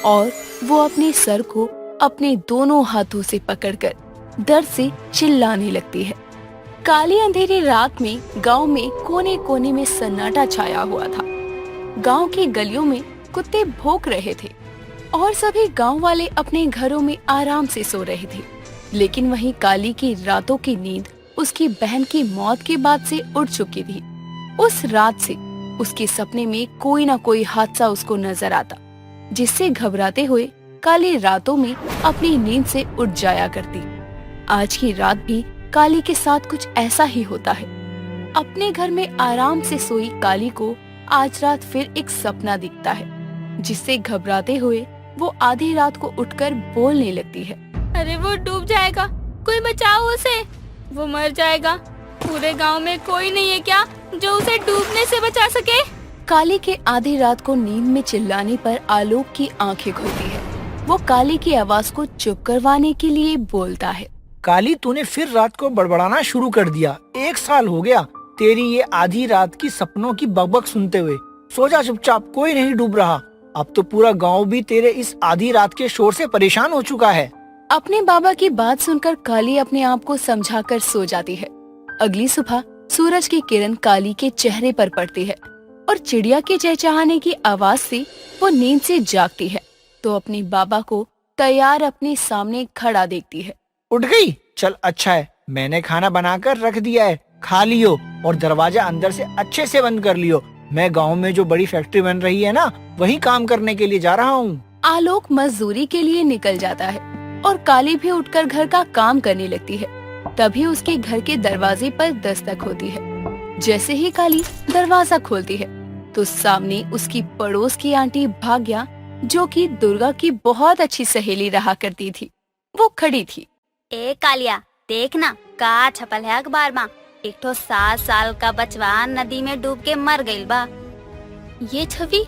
और वो अपने सर को अपने दोनों हाथों से पकड़कर दर्द से चिल्लाने लगती है। काली अंधेरी रात में गांव में कोने कोने में सन्नाटा छाया हुआ था। गांव की गलियों में कुत्ते भौंक रहे थे और सभी गांव वाले अपने घरों में आराम से सो रहे थे। लेकिन वहीं काली की रातों की नींद उसकी बहन की मौत के बाद से उड़ चुकी थी। उस रात से उसके सपने में कोई न कोई हादसा उसको नजर आता, जिससे घबराते हुए काली रातों में अपनी नींद से उठ जाया करती। आज की रात भी काली के साथ कुछ ऐसा ही होता है। अपने घर में आराम से सोई काली को आज रात फिर एक सपना दिखता है, जिससे घबराते हुए वो आधी रात को उठकर बोलने लगती है। अरे वो डूब जाएगा, कोई बचाओ उसे, वो मर जाएगा। पूरे गांव में कोई नहीं है क्या जो उसे डूबने से बचा सके? काली के आधी रात को नींद में चिल्लाने पर आलोक की आंखें खुलती है। वो काली की आवाज को चुप करवाने के लिए बोलता है। काली, तूने फिर रात को बड़बड़ाना शुरू कर दिया। 1 साल हो गया तेरी ये आधी रात की सपनों की बकबक सुनते हुए। सो जा चुपचाप, कोई नहीं डूब रहा। अब तो पूरा गांव भी तेरे इस आधी रात के शोर से परेशान हो चुका है। अपने बाबा की बात सुनकर काली अपने आप को समझाकर सो जाती है। अगली सुबह सूरज की किरण काली के चेहरे पर पड़ती है और चिड़िया के चहचहाने की आवाज से वो नींद से जागती है तो अपने बाबा को तैयार अपने सामने खड़ा देखती है। उठ गई? चल अच्छा है, मैंने खाना बनाकर रख दिया है, खा लियो और दरवाजा अंदर से अच्छे से बंद कर लियो। मैं गांव में जो बड़ी फैक्ट्री बन रही है ना, वही काम करने के लिए जा रहा हूँ। आलोक मजदूरी के लिए निकल जाता है और काली भी उठकर घर का काम करने लगती है। तभी उसके घर के दरवाजे पर दस्तक होती है। जैसे ही काली दरवाजा खोलती है तो सामने उसकी पड़ोस की आंटी भाग्या, जो कि दुर्गा की बहुत अच्छी सहेली रहा करती थी, वो खड़ी थी। ए कालिया, देखना का छपल है अखबार में, एक तो 7 साल का बचवा नदी में डूब के मर गइल बा। ये छवि,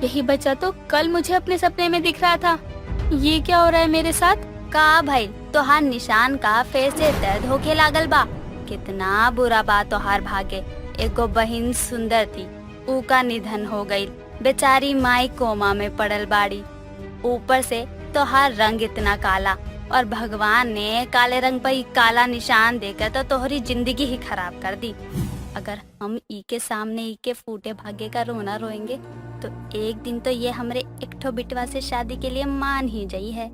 यही बच्चा तो कल मुझे अपने सपने में दिख रहा था। ये क्या हो रहा है मेरे साथ? का भाई तोहार निशान का फेस से दर्द होके लागल बा। कितना बुरा बा तोहार भागे। एगो बहिन सुंदर थी, ऊ का निधन हो गई। बेचारी माई कोमा में पड़ल बाड़ी। ऊपर से तोहार रंग इतना काला, और भगवान ने काले रंग पर काला निशान देकर तो तोहरी जिंदगी ही खराब कर दी। अगर हम ई के सामने ई के फूटे भाग्य का रोना रोएंगे तो एक दिन तो ये हमरे एकठो बिटवा से शादी के लिए मान ही गई है।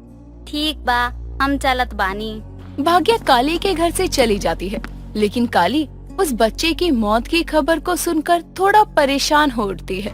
ठीक बा, हम चलत बानी। भाग्या काली के घर से चली जाती है, लेकिन काली उस बच्चे की मौत की खबर को सुनकर थोड़ा परेशान हो उठती है।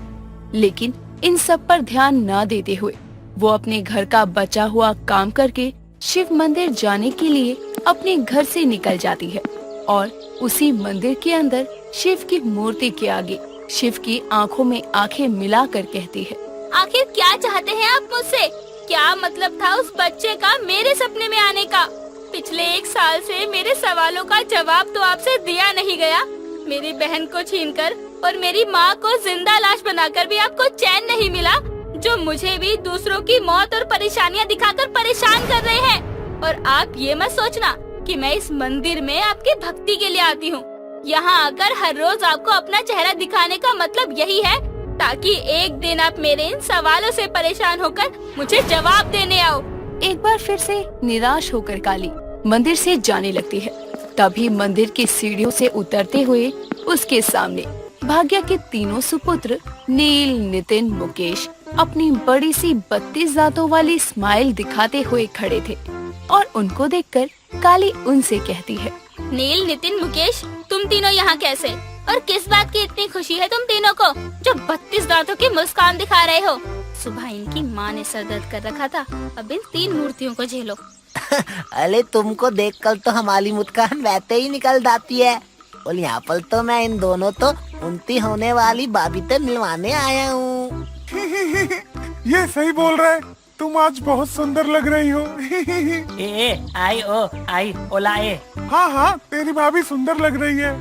लेकिन इन सब पर ध्यान न देते हुए वो अपने घर का बचा हुआ काम करके शिव मंदिर जाने के लिए अपने घर से निकल जाती है और उसी मंदिर के अंदर शिव की मूर्ति के आगे शिव की आंखों में आंखें मिलाकर कहती है, आखिर क्या चाहते हैं आप मुझसे? क्या मतलब था उस बच्चे का मेरे सपने में आने का? पिछले 1 साल से मेरे सवालों का जवाब तो आपसे दिया नहीं गया। मेरी बहन को छीनकर और मेरी माँ को जिंदा लाश बनाकर भी आपको चैन नहीं मिला, जो मुझे भी दूसरों की मौत और परेशानियाँ दिखाकर परेशान कर रहे हैं। और आप ये मत सोचना कि मैं इस मंदिर में आपकी भक्ति के लिए आती हूँ। यहाँ आकर हर रोज आपको अपना चेहरा दिखाने का मतलब यही है ताकि एक दिन आप मेरे इन सवालों से परेशान होकर मुझे जवाब देने आओ। एक बार फिर से निराश होकर काली मंदिर से जाने लगती है। तभी मंदिर की सीढ़ियों से उतरते हुए उसके सामने भाग्या के तीनों सुपुत्र नील, नितिन, मुकेश अपनी बड़ी सी 32 दांतों वाली स्माइल दिखाते हुए खड़े थे और उनको देखकर काली उनसे कहती है, नील, नितिन, मुकेश, तुम तीनों यहाँ कैसे? और किस बात की इतनी खुशी है तुम तीनों को जो 32 दांतों की मुस्कान दिखा रहे हो? सुबह इनकी माँ ने सर दर्द कर रखा था, अब इन 3 मूर्तियों को झेलो। अरे तुमको देखकर तो हमारी मुस्कान वैसे ही निकल जाती है। और यहाँ पर तो मैं इन दोनों तो उनती होने वाली भाभी से मिलवाने आया हूँ। ये सही बोल रहा है, तुम आज बहुत सुंदर लग रही हो। आई ओला ए। हाँ, तेरी भाभी सुंदर लग रही है।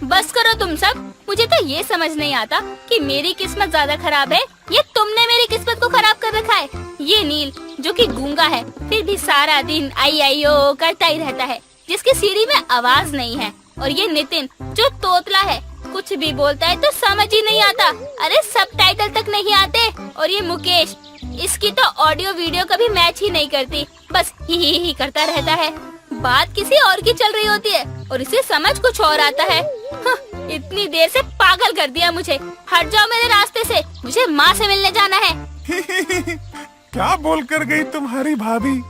बस करो तुम सब, मुझे तो ये समझ नहीं आता कि मेरी किस्मत ज्यादा खराब है या तुमने मेरी किस्मत को खराब कर रखा है। ये नील जो कि गूंगा है फिर भी सारा दिन आई ओ करता ही रहता है, जिसकी सीढ़ी में आवाज नहीं है। और ये नितिन जो तोतला है, कुछ भी बोलता है तो समझ ही नहीं आता। अरे सबटाइटल तक नहीं आते। और ये मुकेश, इसकी तो ऑडियो वीडियो कभी मैच ही नहीं करती, बस ही करता रहता है। बात किसी और की चल रही होती है और इसे समझ कुछ और आता है। इतनी देर से पागल कर दिया मुझे। हट जाओ मेरे रास्ते से, मुझे माँ से मिलने जाना है। क्या बोल कर गई तुम्हारी भाभी?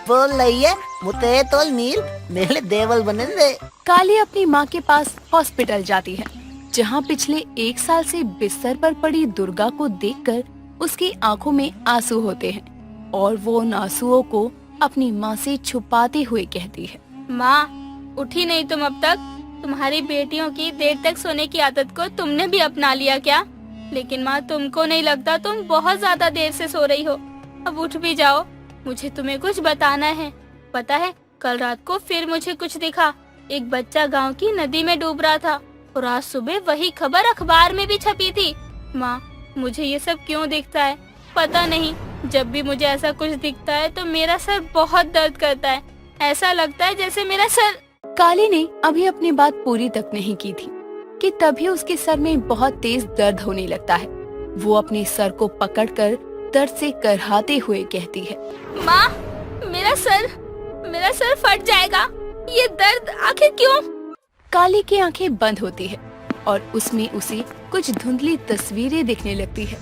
बोल रही है मुझे तो नील मेरे देवल बने दे। काली अपनी माँ के पास हॉस्पिटल जाती है, जहाँ पिछले 1 साल से बिस्तर पर पड़ी दुर्गा को देखकर उसकी आंखों में आंसू होते हैं और वो उन आंसुओं को अपनी माँ से छुपाते हुए कहती है, माँ उठी नहीं तुम अब तक? तुम्हारी बेटियों की देर तक सोने की आदत को तुमने भी अपना लिया क्या? लेकिन माँ, तुमको नहीं लगता तुम बहुत ज्यादा देर से सो रही हो? अब उठ भी जाओ, मुझे तुम्हें कुछ बताना है। पता है, कल रात को फिर मुझे कुछ दिखा। एक बच्चा गांव की नदी में डूब रहा था और आज सुबह वही खबर अखबार में भी छपी थी। माँ, मुझे ये सब क्यों दिखता है पता नहीं। जब भी मुझे ऐसा कुछ दिखता है तो मेरा सर बहुत दर्द करता है। ऐसा लगता है जैसे मेरा सर। काली ने अभी अपनी बात पूरी तक नहीं की थी कि तभी उसके सर में बहुत तेज दर्द होने लगता है। वो अपने सर को पकड़कर दर्द से करहाते हुए कहती है, माँ मेरा सर फट जाएगा। ये दर्द आखिर क्यों? काली की आंखें बंद होती है और उसमें उसे कुछ धुंधली तस्वीरें दिखने लगती है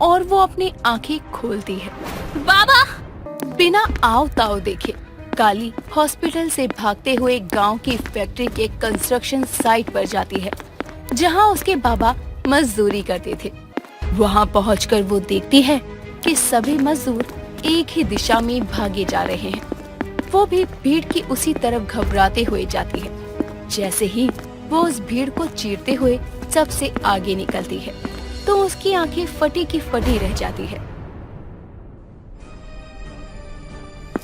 और वो अपनी आंखें खोलती है। बाबा! बिना आओ ताओ देखे काली हॉस्पिटल से भागते हुए गांव की फैक्ट्री के कंस्ट्रक्शन साइट पर जाती है, जहां उसके बाबा मजदूरी करते थे। वहां पहुंचकर वो देखती है कि सभी मजदूर एक ही दिशा में भागे जा रहे हैं। वो भी भीड़ की उसी तरफ घबराते हुए जाती है। जैसे ही वो उस भीड़ को चीरते हुए सबसे आगे निकलती है तो उसकी आंखें फटी की फटी रह जाती है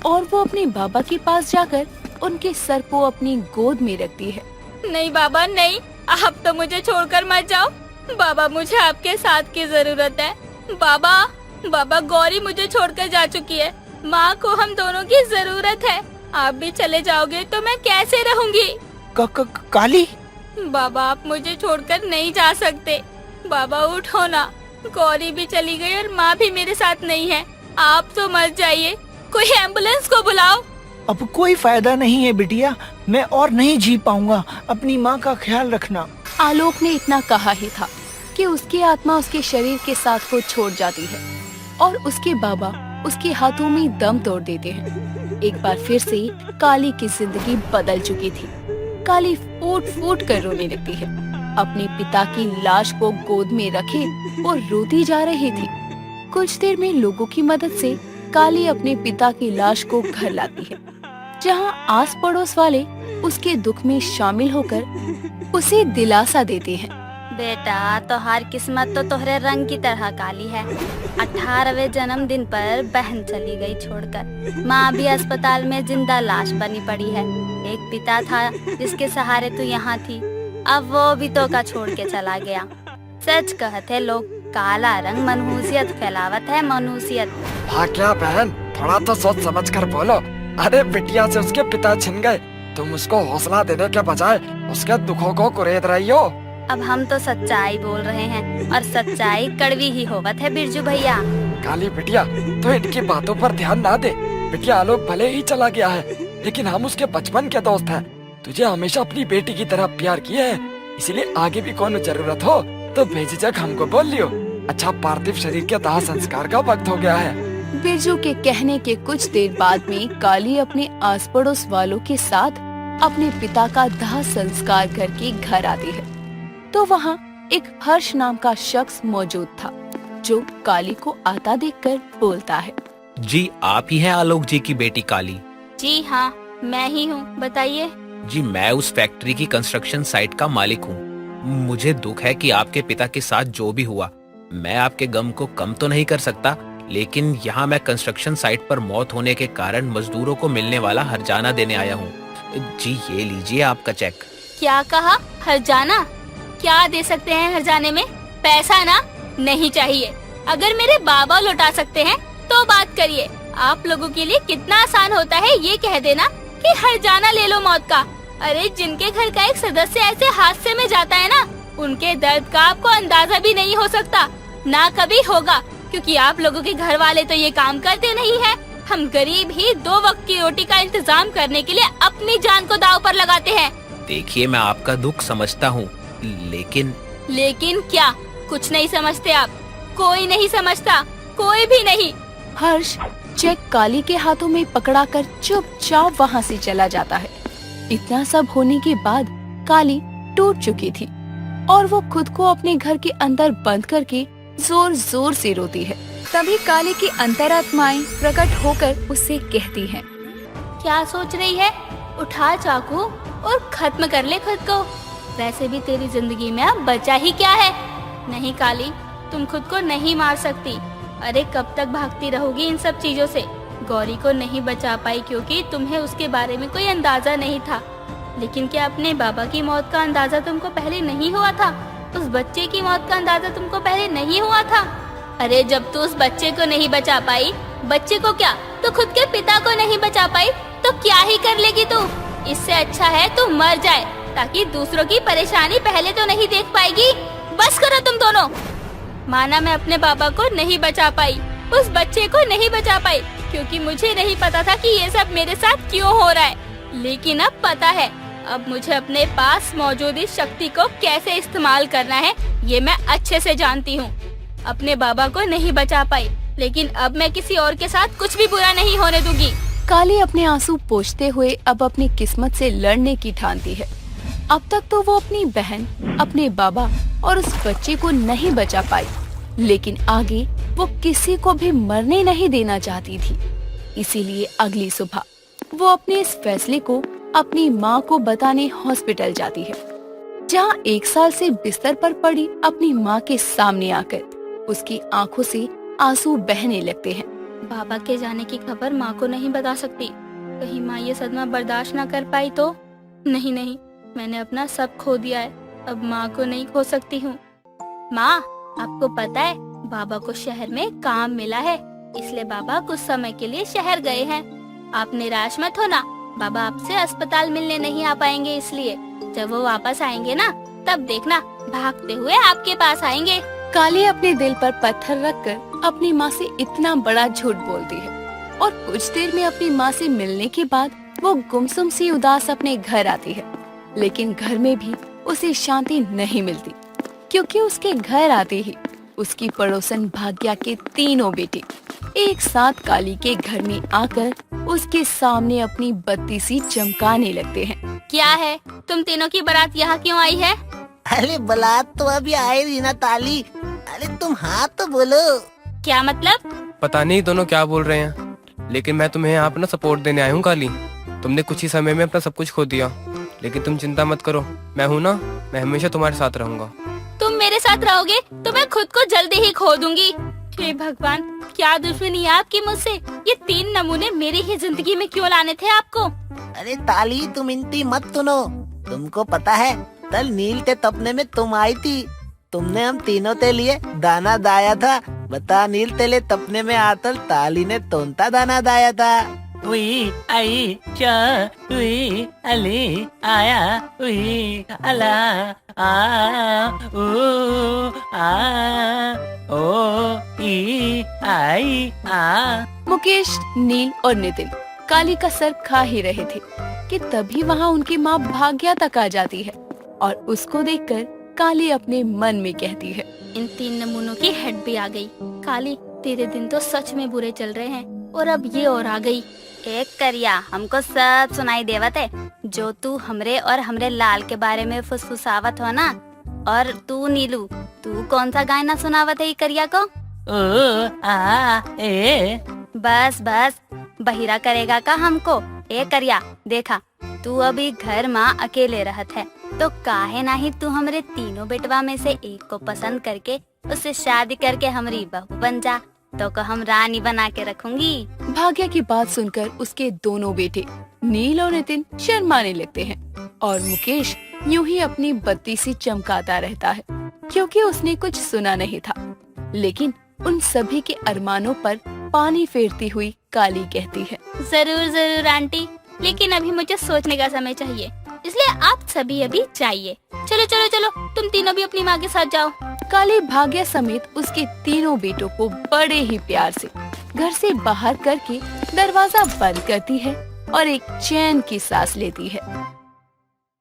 और वो अपने बाबा के पास जाकर उनके सर को अपनी गोद में रखती है। नहीं बाबा नहीं, आप तो मुझे छोड़कर मत जाओ। बाबा मुझे आपके साथ की जरूरत है। बाबा गौरी मुझे छोड़कर जा चुकी है। माँ को हम दोनों की जरूरत है। आप भी चले जाओगे तो मैं कैसे रहूंगी? काली! बाबा आप मुझे छोड़कर नहीं जा सकते। बाबा उठो ना, गौरी भी चली गई और माँ भी मेरे साथ नहीं है। आप तो मत जाइए, कोई एम्बुलेंस को बुलाओ। अब कोई फायदा नहीं है बिटिया, मैं और नहीं जी पाऊंगा। अपनी माँ का ख्याल रखना। आलोक ने इतना कहा ही था कि उसकी आत्मा उसके शरीर के साथ को छोड़ जाती है और उसके बाबा उसके हाथों में दम तोड़ देते हैं। एक बार फिर से काली की जिंदगी बदल चुकी थी। काली फूट फूट कर रोने लगती है। अपने पिता की लाश को गोद में रखे वो रोती जा रही थी। कुछ देर में लोगों की मदद से काली अपने पिता की लाश को घर लाती है, जहां आस पड़ोस वाले उसके दुख में शामिल होकर उसे दिलासा देते हैं। बेटा तोहार किस्मत तो तोहरे रंग की तरह काली है। 18वें जन्मदिन पर बहन चली गई छोड़कर। माँ भी अस्पताल में जिंदा लाश बनी पड़ी है। एक पिता था जिसके सहारे तू यहाँ थी, अब वो भी तो का छोड़ के चला गया। सच कहते लोग, काला रंग मनहूसियत फैलावत है। मनहूसियत। हाँ क्या बहन, थोड़ा तो सोच समझ कर बोलो। अरे बिटिया से उसके पिता छिन गए, तुम उसको हौसला देने के बजाय उसके दुखों को कुरेद रही हो। अब हम तो सच्चाई बोल रहे हैं और सच्चाई कड़वी ही होवत है बिरजू भैया। काली बिटिया तो इनकी बातों पर ध्यान ना दे। बिटिया आलोक भले ही चला गया है, लेकिन हम उसके बचपन के दोस्त हैं। तुझे हमेशा अपनी बेटी की तरह प्यार किए हैं, इसलिए आगे भी कोई जरूरत हो तो बेझिझक हमको बोल लियो। अच्छा पार्थिव शरीर के दाह संस्कार का वक्त हो गया है। बिरजू के कहने के कुछ देर बाद में काली अपने आस पड़ोस वालों के साथ अपने पिता का दाह संस्कार करके घर आती है तो वहाँ एक हर्ष नाम का शख्स मौजूद था, जो काली को आता देखकर बोलता है। जी आप ही हैं आलोक जी की बेटी काली? जी हाँ मैं ही हूँ, बताइए। जी मैं उस फैक्ट्री की कंस्ट्रक्शन साइट का मालिक हूँ। मुझे दुख है कि आपके पिता के साथ जो भी हुआ। मैं आपके गम को कम तो नहीं कर सकता, लेकिन यहाँ मैं कंस्ट्रक्शन साइट पर मौत होने के कारण मजदूरों को मिलने वाला हर्जाना देने आया हूँ। जी ये लीजिए आपका चेक। क्या कहा? हर्जाना? क्या दे सकते हैं हर्जाने में? पैसा ना? नहीं चाहिए। अगर मेरे बाबा लौटा सकते हैं तो बात करिए। आप लोगों के लिए कितना आसान होता है ये कह देना कि हर्जाना ले लो मौत का। अरे जिनके घर का एक सदस्य ऐसे हादसे में जाता है ना, उनके दर्द का आपको अंदाजा भी नहीं हो सकता, ना कभी होगा, क्योंकि आप लोगों के घर वाले तो ये काम करते नहीं है। हम गरीब ही 2 वक्त की रोटी का इंतजाम करने के लिए अपनी जान को दांव पर लगाते हैं। देखिए मैं आपका दुख समझता हूँ, लेकिन क्या? कुछ नहीं समझते आप? कोई नहीं समझता, कोई भी नहीं। हर्ष चेक काली के हाथों में पकड़ाकर चुपचाप वहाँ से चला जाता है। इतना सब होने के बाद काली टूट चुकी थी और वो खुद को अपने घर के अंदर बंद करके जोर जोर से रोती है। तभी काली की अंतरात्माएं प्रकट होकर उससे कहती हैं। क्या सोच रही है? उठा चाकू और खत्म कर ले खुद को। वैसे भी तेरी जिंदगी में अब बचा ही क्या है? नहीं काली, तुम खुद को नहीं मार सकती। अरे कब तक भागती रहोगी इन सब चीजों से? गौरी को नहीं बचा पाई क्योंकि तुम्हें उसके बारे में कोई अंदाजा नहीं था, लेकिन क्या अपने बाबा की मौत का अंदाजा तुमको पहले नहीं हुआ था? उस बच्चे की मौत का अंदाजा तुमको पहले नहीं हुआ था? अरे जब तू उस बच्चे को नहीं बचा पाई, बच्चे को क्या तो खुद के पिता को नहीं बचा पाई, तो क्या ही कर लेगी तू? इससे अच्छा है तू मर जाए, ताकि दूसरों की परेशानी पहले तो नहीं देख पाएगी। बस करो तुम दोनों। माना मैं अपने बाबा को नहीं बचा पाई, उस बच्चे को नहीं बचा पाई, क्योंकि मुझे नहीं पता था कि ये सब मेरे साथ क्यों हो रहा है, लेकिन अब पता है। अब मुझे अपने पास मौजूद इस शक्ति को कैसे इस्तेमाल करना है ये मैं अच्छे से जानती हूँ। अपने बाबा को नहीं बचा पाई, लेकिन अब मैं किसी और के साथ कुछ भी बुरा नहीं होने दूंगी। काली अपने आंसू पोंछते हुए अब अपनी किस्मत से लड़ने की ठानती है। अब तक तो वो अपनी बहन, अपने बाबा और उस बच्चे को नहीं बचा पाई, लेकिन आगे वो किसी को भी मरने नहीं देना चाहती थी। इसीलिए अगली सुबह वो अपने इस फैसले को अपनी माँ को बताने हॉस्पिटल जाती है, जहाँ 1 साल से बिस्तर पर पड़ी अपनी माँ के सामने आकर उसकी आंखों से आंसू बहने लगते हैं। बाबा के जाने की खबर माँ को नहीं बता सकती, कहीं माँ ये सदमा बर्दाश्त न कर पाई तो। नहीं, मैंने अपना सब खो दिया है, अब माँ को नहीं खो सकती हूँ। माँ, आपको पता है बाबा को शहर में काम मिला है, इसलिए बाबा कुछ समय के लिए शहर गए हैं। आप निराश मत होना, बाबा आपसे अस्पताल मिलने नहीं आ पाएंगे, इसलिए जब वो वापस आएंगे ना, तब देखना भागते हुए आपके पास आएंगे। काली अपने दिल पर पत्थर रखकर अपनी माँ से इतना बड़ा झूठ बोलती है और कुछ देर में अपनी माँ से मिलने के बाद वो गुमसुम सी उदास अपने घर आती है। लेकिन घर में भी उसे शांति नहीं मिलती, क्योंकि उसके घर आते ही उसकी पड़ोसन भाग्या के तीनों बेटे एक साथ काली के घर में आकर उसके सामने अपनी बत्ती सी चमकाने लगते हैं। क्या है, तुम तीनों की बारात यहाँ क्यों आई है? अरे बारात तो अभी आए ही ना ताली। अरे तुम हाँ तो बोलो। क्या मतलब? पता नहीं दोनों क्या बोल रहे हैं, लेकिन मैं तुम्हें यहाँ अपना सपोर्ट देने आया हूँ काली। तुमने कुछ ही समय में अपना सब कुछ खो दिया, लेकिन तुम चिंता मत करो, मैं हूँ ना, मैं हमेशा तुम्हारे साथ रहूँगा। तुम मेरे साथ रहोगे तो मैं खुद को जल्दी ही खो दूंगी। हे भगवान, क्या दुश्मनी है आपकी मुझसे? ये 3 नमूने मेरी ही जिंदगी में क्यों लाने थे आपको? अरे ताली, तुम इनती मत सुनो। तुमको पता है कल नील के तपने में तुम आई थी, तुमने हम तीनों के लिए दाना दाया था। बता नील तेले तपने में आतर ताली ने तोंता दाना दाया था। उई आई चा उई अली आया उई अला आ उ आ ओ ई आई आ। मुकेश, नील और नितिन काली का सर खा ही रहे थे कि तभी वहाँ उनकी माँ भाग्या तक आ जाती है और उसको देखकर काली अपने मन में कहती है, इन 3 नमूनों की हेड भी आ गई। काली, तेरे दिन तो सच में बुरे चल रहे हैं और अब ये और आ गई। एक करिया, हमको सब सुनाई देवत है जो तू हमरे और हमरे लाल के बारे में फुसफुसावत हो ना। और तू नीलू, तू कौन सा गाना सुनावत है करिया को? ओ आ ए। बस बहिरा करेगा का हमको? ए करिया, देखा तू अभी घर माँ अकेले रहत है, तो काहे नहीं तू हमरे तीनों बेटवा में से एक को पसंद करके उससे शादी करके हमारी बहू बन जा, तो को हम रानी बना के रखूंगी। भाग्या की बात सुनकर उसके दोनों बेटे नील और नितिन शर्माने लगते हैं और मुकेश यूं ही अपनी बत्ती सी चमकाता रहता है, क्योंकि उसने कुछ सुना नहीं था। लेकिन उन सभी के अरमानों पर पानी फेरती हुई काली कहती है, जरूर आंटी, लेकिन अभी मुझे सोचने का समय चाहिए, इसलिए आप सभी अभी जाइए। चलो, तुम तीनों भी अपनी माँ के साथ जाओ। काली भाग्या समेत उसके तीनों बेटों को बड़े ही प्यार से घर से बाहर करके दरवाजा बंद करती है और एक चैन की सांस लेती है।